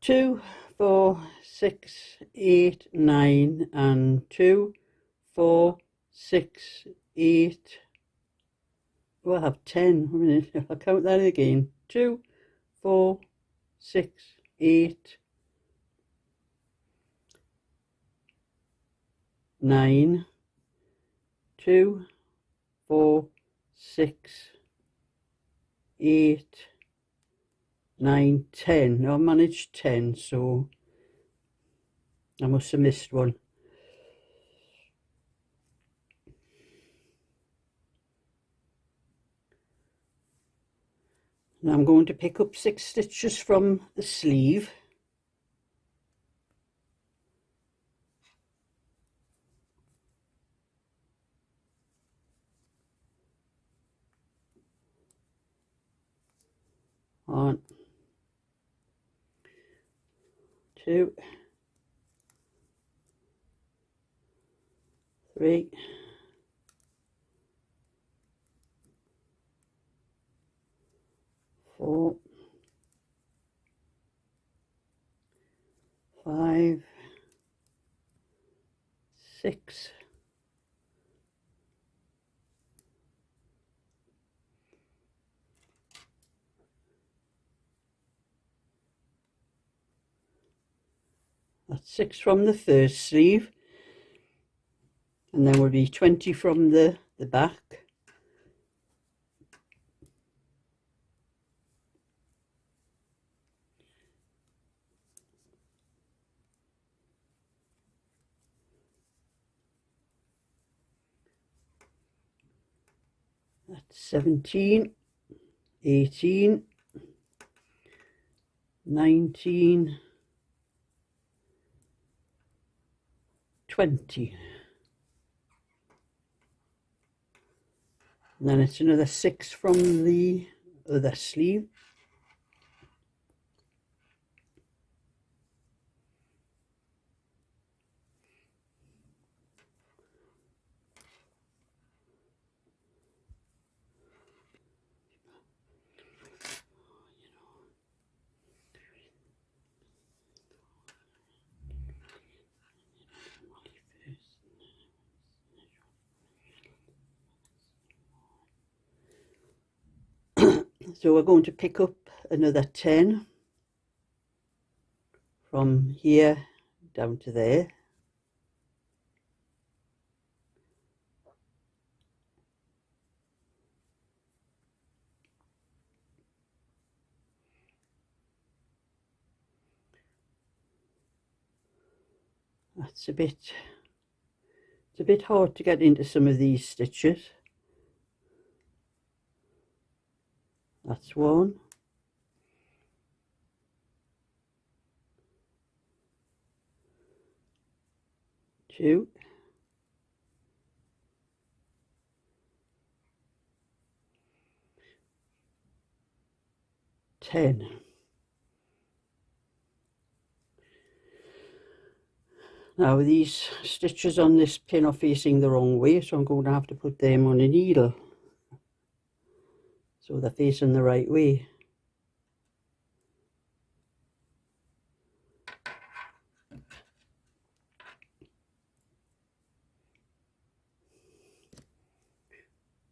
2, 4, 6, 8, 9 and 2, 4, 6, 8. Oh, I have 10. A minute, I'll count that again. 2, 4, 6, 8, 9, 2, 4, 6, 8, 9, 10. Now I managed 10, so I must have missed one. Now I'm going to pick up 6 stitches from the sleeve. One, 2, 3, 4, 5, 6, 6 from the first sleeve, and then will be 20 from the back. That's 17, 18, 19, 20. And then it's another 6 from the other sleeve. So we're going to pick up another 10 from here down to there. It's a bit hard to get into some of these stitches. That's 1. 2. 10. Now these stitches on this pin are facing the wrong way, so I'm going to have to put them on a needle so they're facing the right way.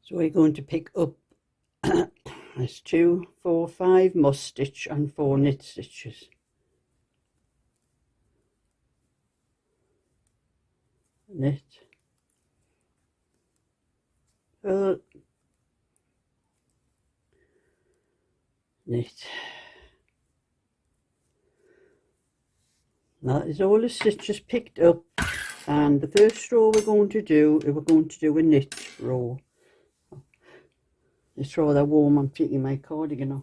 So we're going to pick up there's 2, 4, 5 moss stitch and 4 knit stitches. Knit, purl, knit. Now that is all the stitches picked up, and the first row we're going to do a knit row. It's rather warm, I'm taking my cardigan off.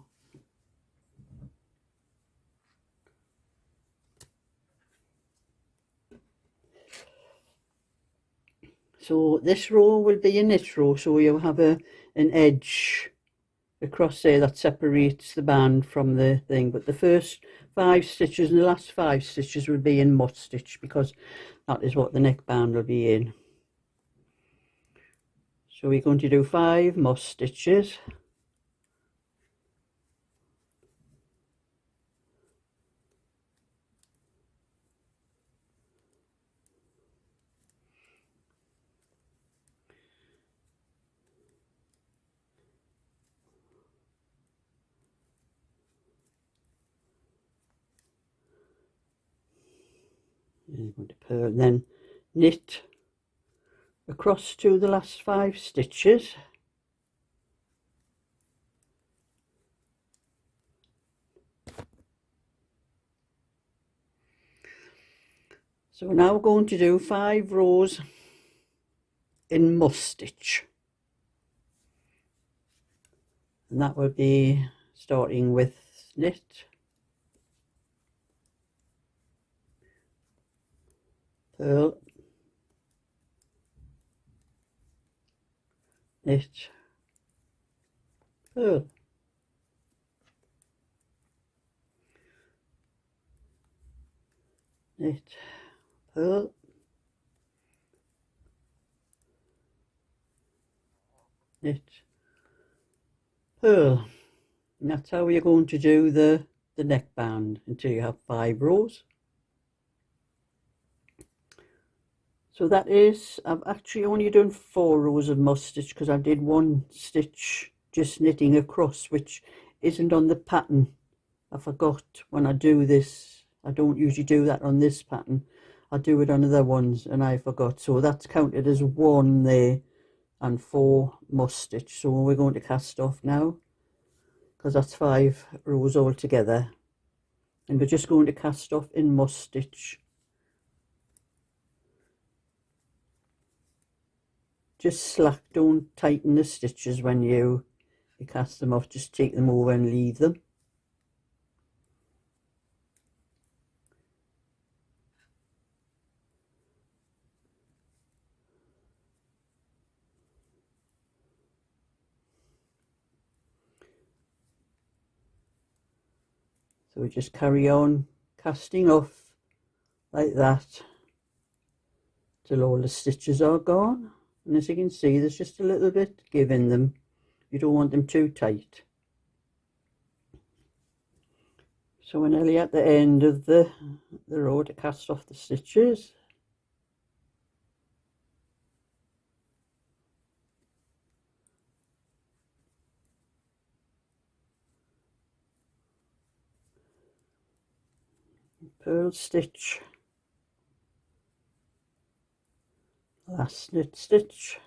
So this row will be a knit row, so you have an edge across there that separates the band from the thing, but the first 5 stitches and the last 5 stitches will be in moss stitch, because that is what the neckband will be in. So we're going to do 5 moss stitches. I'm going to purl, then knit across to the last 5 stitches. So we're now going to do 5 rows in moss stitch, and that will be starting with knit, purl, knit, purl, knit, purl, knit, purl. And that's how you're going to do the neckband until you have 5 rows. So that is, I've actually only done 4 rows of moss stitch because I did 1 stitch just knitting across, which isn't on the pattern. I forgot when I do this. I don't usually do that on this pattern. I do it on other ones and I forgot. So that's counted as 1 there and 4 moss stitch. So we're going to cast off now, because that's 5 rows all together. And we're just going to cast off in moss stitch. Just slack, don't tighten the stitches when you cast them off, just take them over and leave them. So we just carry on casting off like that till all the stitches are gone. And as you can see, there's just a little bit give in them. You don't want them too tight. So we're nearly at the end of the row to cast off the stitches. Purl stitch, last knit stitch,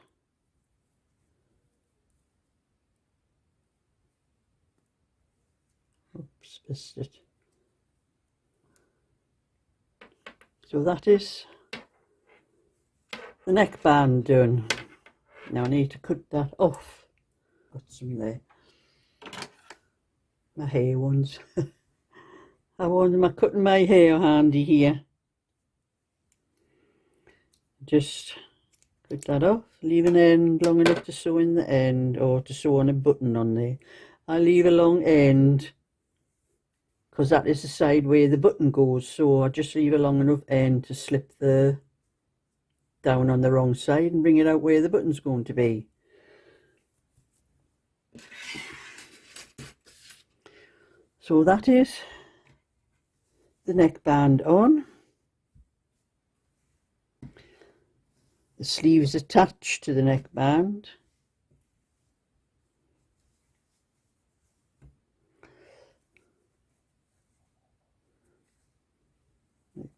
oops, missed it. So that is the neckband done. Now I need to cut that off. Got some there, my hair ones. I wanted my cutting my hair handy here. Just cut that off, leave an end long enough to sew in the end, or to sew on a button on there. I leave a long end because that is the side where the button goes. So I just leave a long enough end to slip the down on the wrong side and bring it out where the button's going to be. So that is the neckband on. The sleeves attached to the neckband.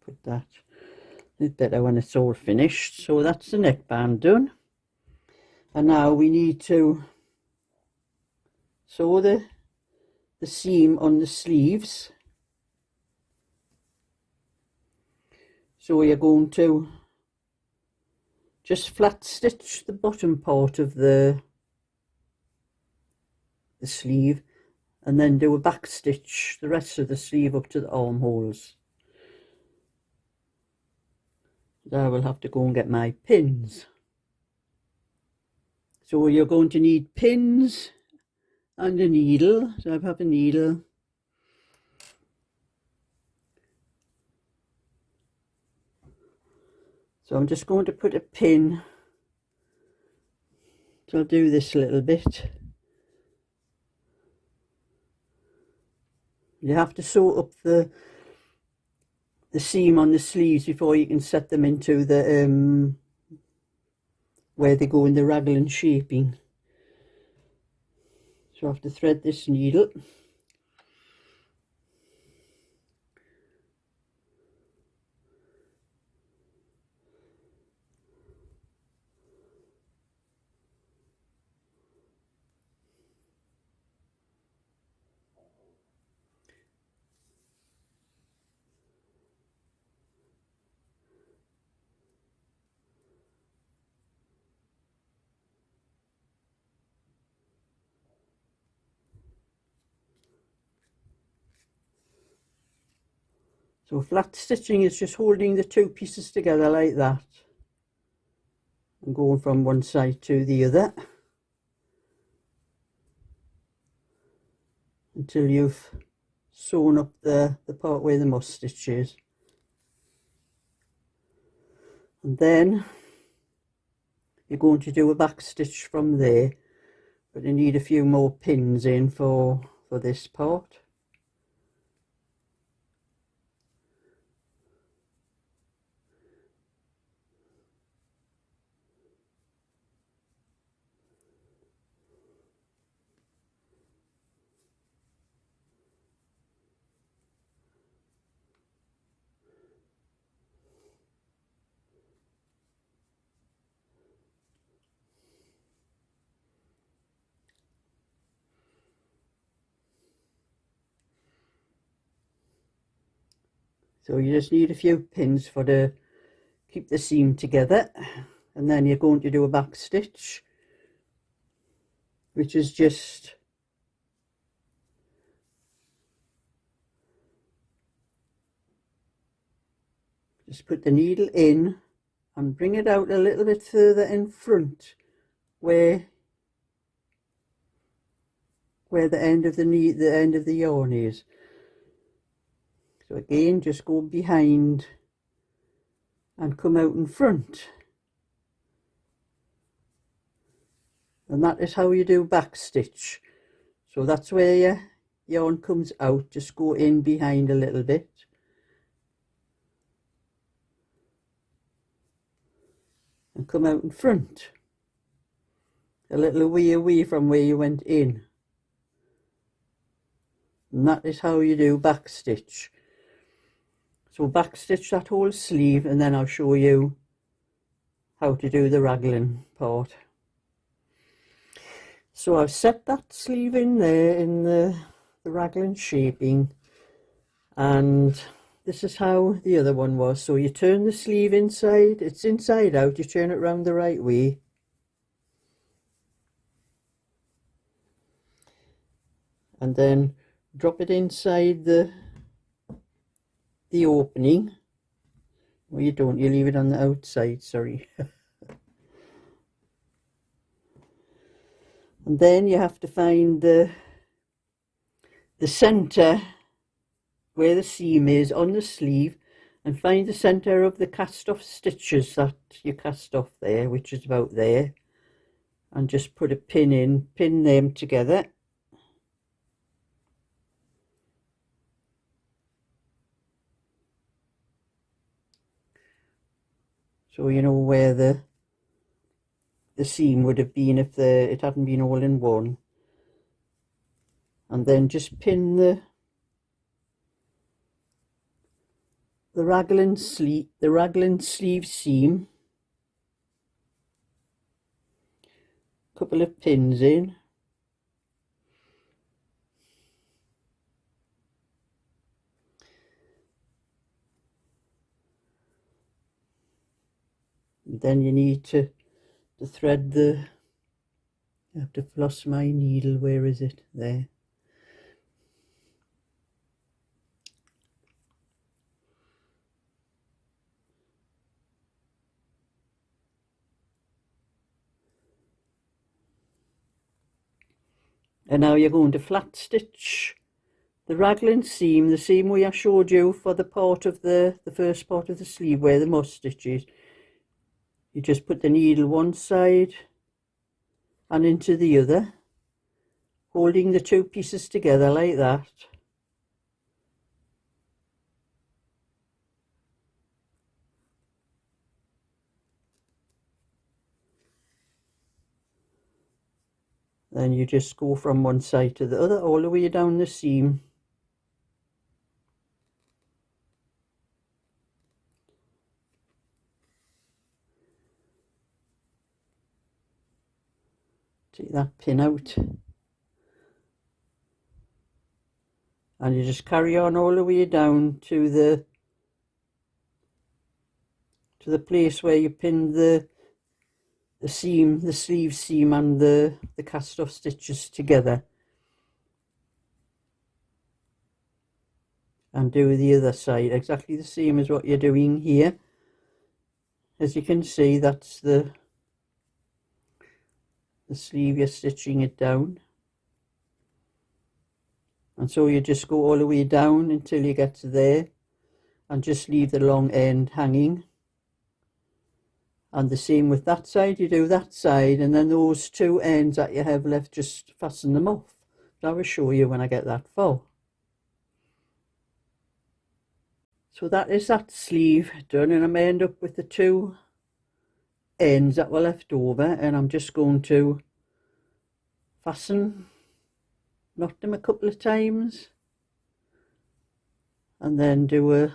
Put that a bit better when it's all finished. So that's the neckband done. And now we need to sew the seam on the sleeves. So you're going to just flat stitch the bottom part of the sleeve and then do a back stitch the rest of the sleeve up to the armholes. I will have to go and get my pins. So you're going to need pins and a needle. So I have a needle. So I'm just going to put a pin. So I'll do this a little bit. You have to sew up the seam on the sleeves before you can set them into the where they go in the raglan shaping. So I have to thread this needle. So flat stitching is just holding the two pieces together like that and going from one side to the other until you've sewn up the part where the moss stitch is. And then you're going to do a back stitch from there, but you need a few more pins in for this part. So you just need a few pins for to keep the seam together, and then you're going to do a back stitch, which is just put the needle in and bring it out a little bit further in front where the end of the yarn is. So again, just go behind and come out in front. And that is how you do back stitch. So that's where your yarn comes out. Just go in behind a little bit. And come out in front. A little way away from where you went in. And that is how you do back stitch. So back stitch that whole sleeve, and then I'll show you how to do the raglan part. So I've set that sleeve in there in the raglan shaping, and this is how the other one was. So you turn the sleeve inside, it's inside out, you turn it round the right way. And then drop it inside the opening. Well, you don't, you leave it on the outside, sorry. And then you have to find the center where the seam is on the sleeve and find the centre of the cast off stitches that you cast off there, which is about there, and just put a pin in, pin them together. So you know where the seam would have been if it hadn't been all in one. And then just pin the raglan sleeve seam, couple of pins in, and then you need to thread the, I have to floss my needle, where is it? There. And now you're going to flat stitch the raglan seam the same way I showed you for the part of the first part of the sleeve where the moss stitch is. You just put the needle one side and into the other, holding the two pieces together like that. Then you just go from one side to the other all the way down the seam. Take that pin out. And you just carry on all the way down to the place where you pinned the seam, the sleeve seam and the cast off stitches together. And do the other side exactly the same as what you're doing here. As you can see, that's the sleeve, you're stitching it down. And so you just go all the way down until you get to there and just leave the long end hanging. And the same with that side, you do that side, and then those two ends that you have left, just fasten them off. But I will show you when I get that far. So that is that sleeve done, and I'm end up with the two ends that were left over, and I'm just going to knot them a couple of times, and then do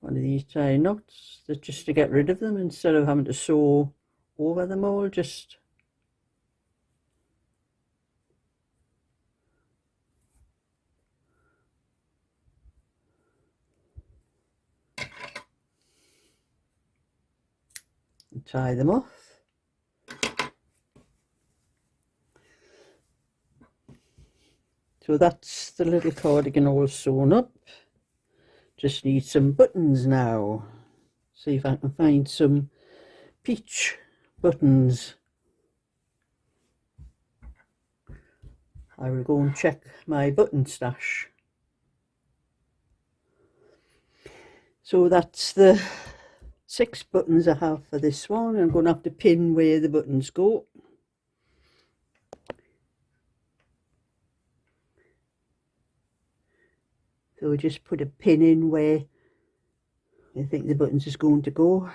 one of these tie knots just to get rid of them instead of having to sew over them all. Just tie them off. So that's the little cardigan all sewn up. Just need some buttons now. See if I can find some peach buttons. I will go and check my button stash. So that's the 6 buttons I have for this one. I'm going to have to pin where the buttons go. So just put a pin in where I think the buttons is going to go.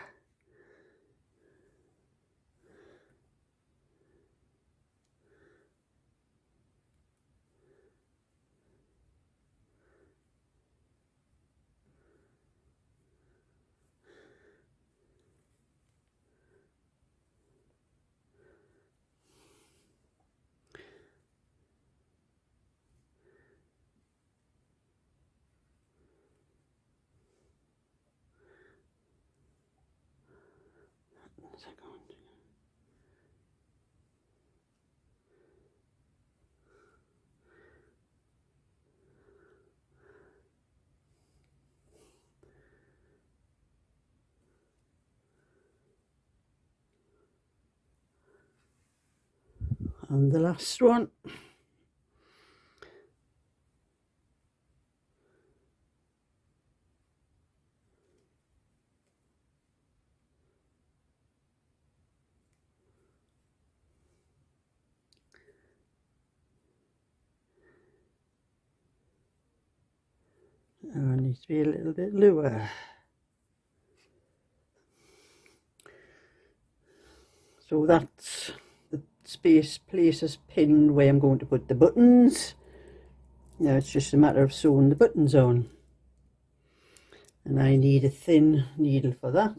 And the last one. needs to be a little bit lower. So that's the places pinned where I'm going to put the buttons. Now it's just a matter of sewing the buttons on. And I need a thin needle for that.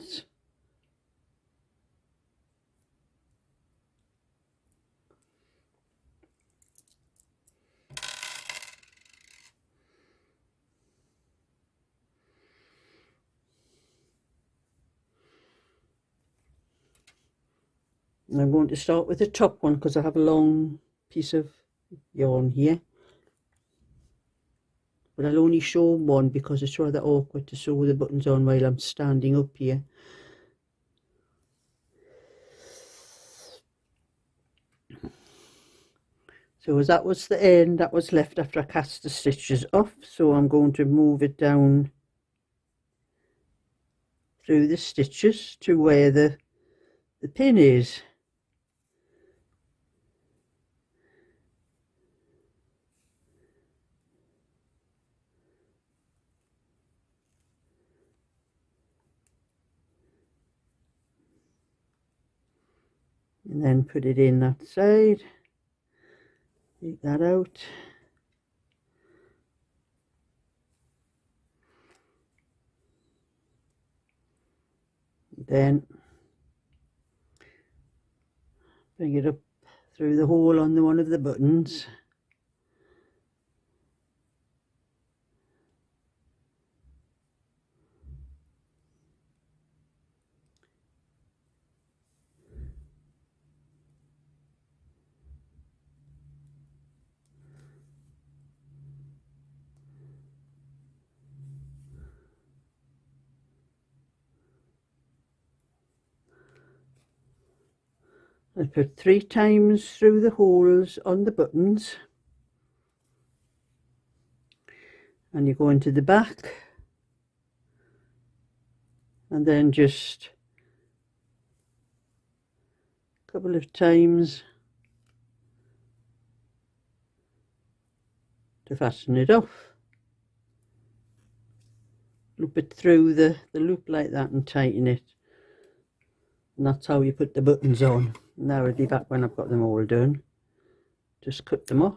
And I'm going to start with the top one because I have a long piece of yarn here. But I'll only show one because it's rather awkward to sew the buttons on while I'm standing up here. So as that was the end, that was left after I cast the stitches off. So I'm going to move it down through the stitches to where the pin is. And then put it in that side. Take that out. Then bring it up through the hole on one of the buttons. I put 3 times through the holes on the buttons, and you go into the back and then just a couple of times to fasten it off. Loop it through the loop like that and tighten it, and that's how you put the buttons on. Now I'll be back when I've got them all done. Just cut them off.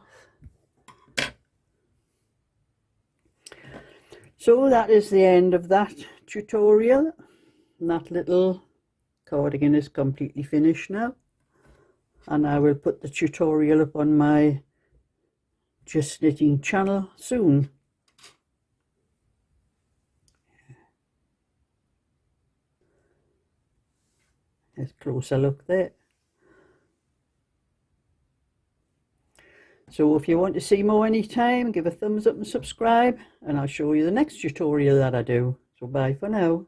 So that is the end of that tutorial, and that little cardigan is completely finished now, and I will put the tutorial up on my Just Knitting channel soon. Let's closer look there. So if you want to see more anytime, give a thumbs up and subscribe, and I'll show you the next tutorial that I do. So bye for now.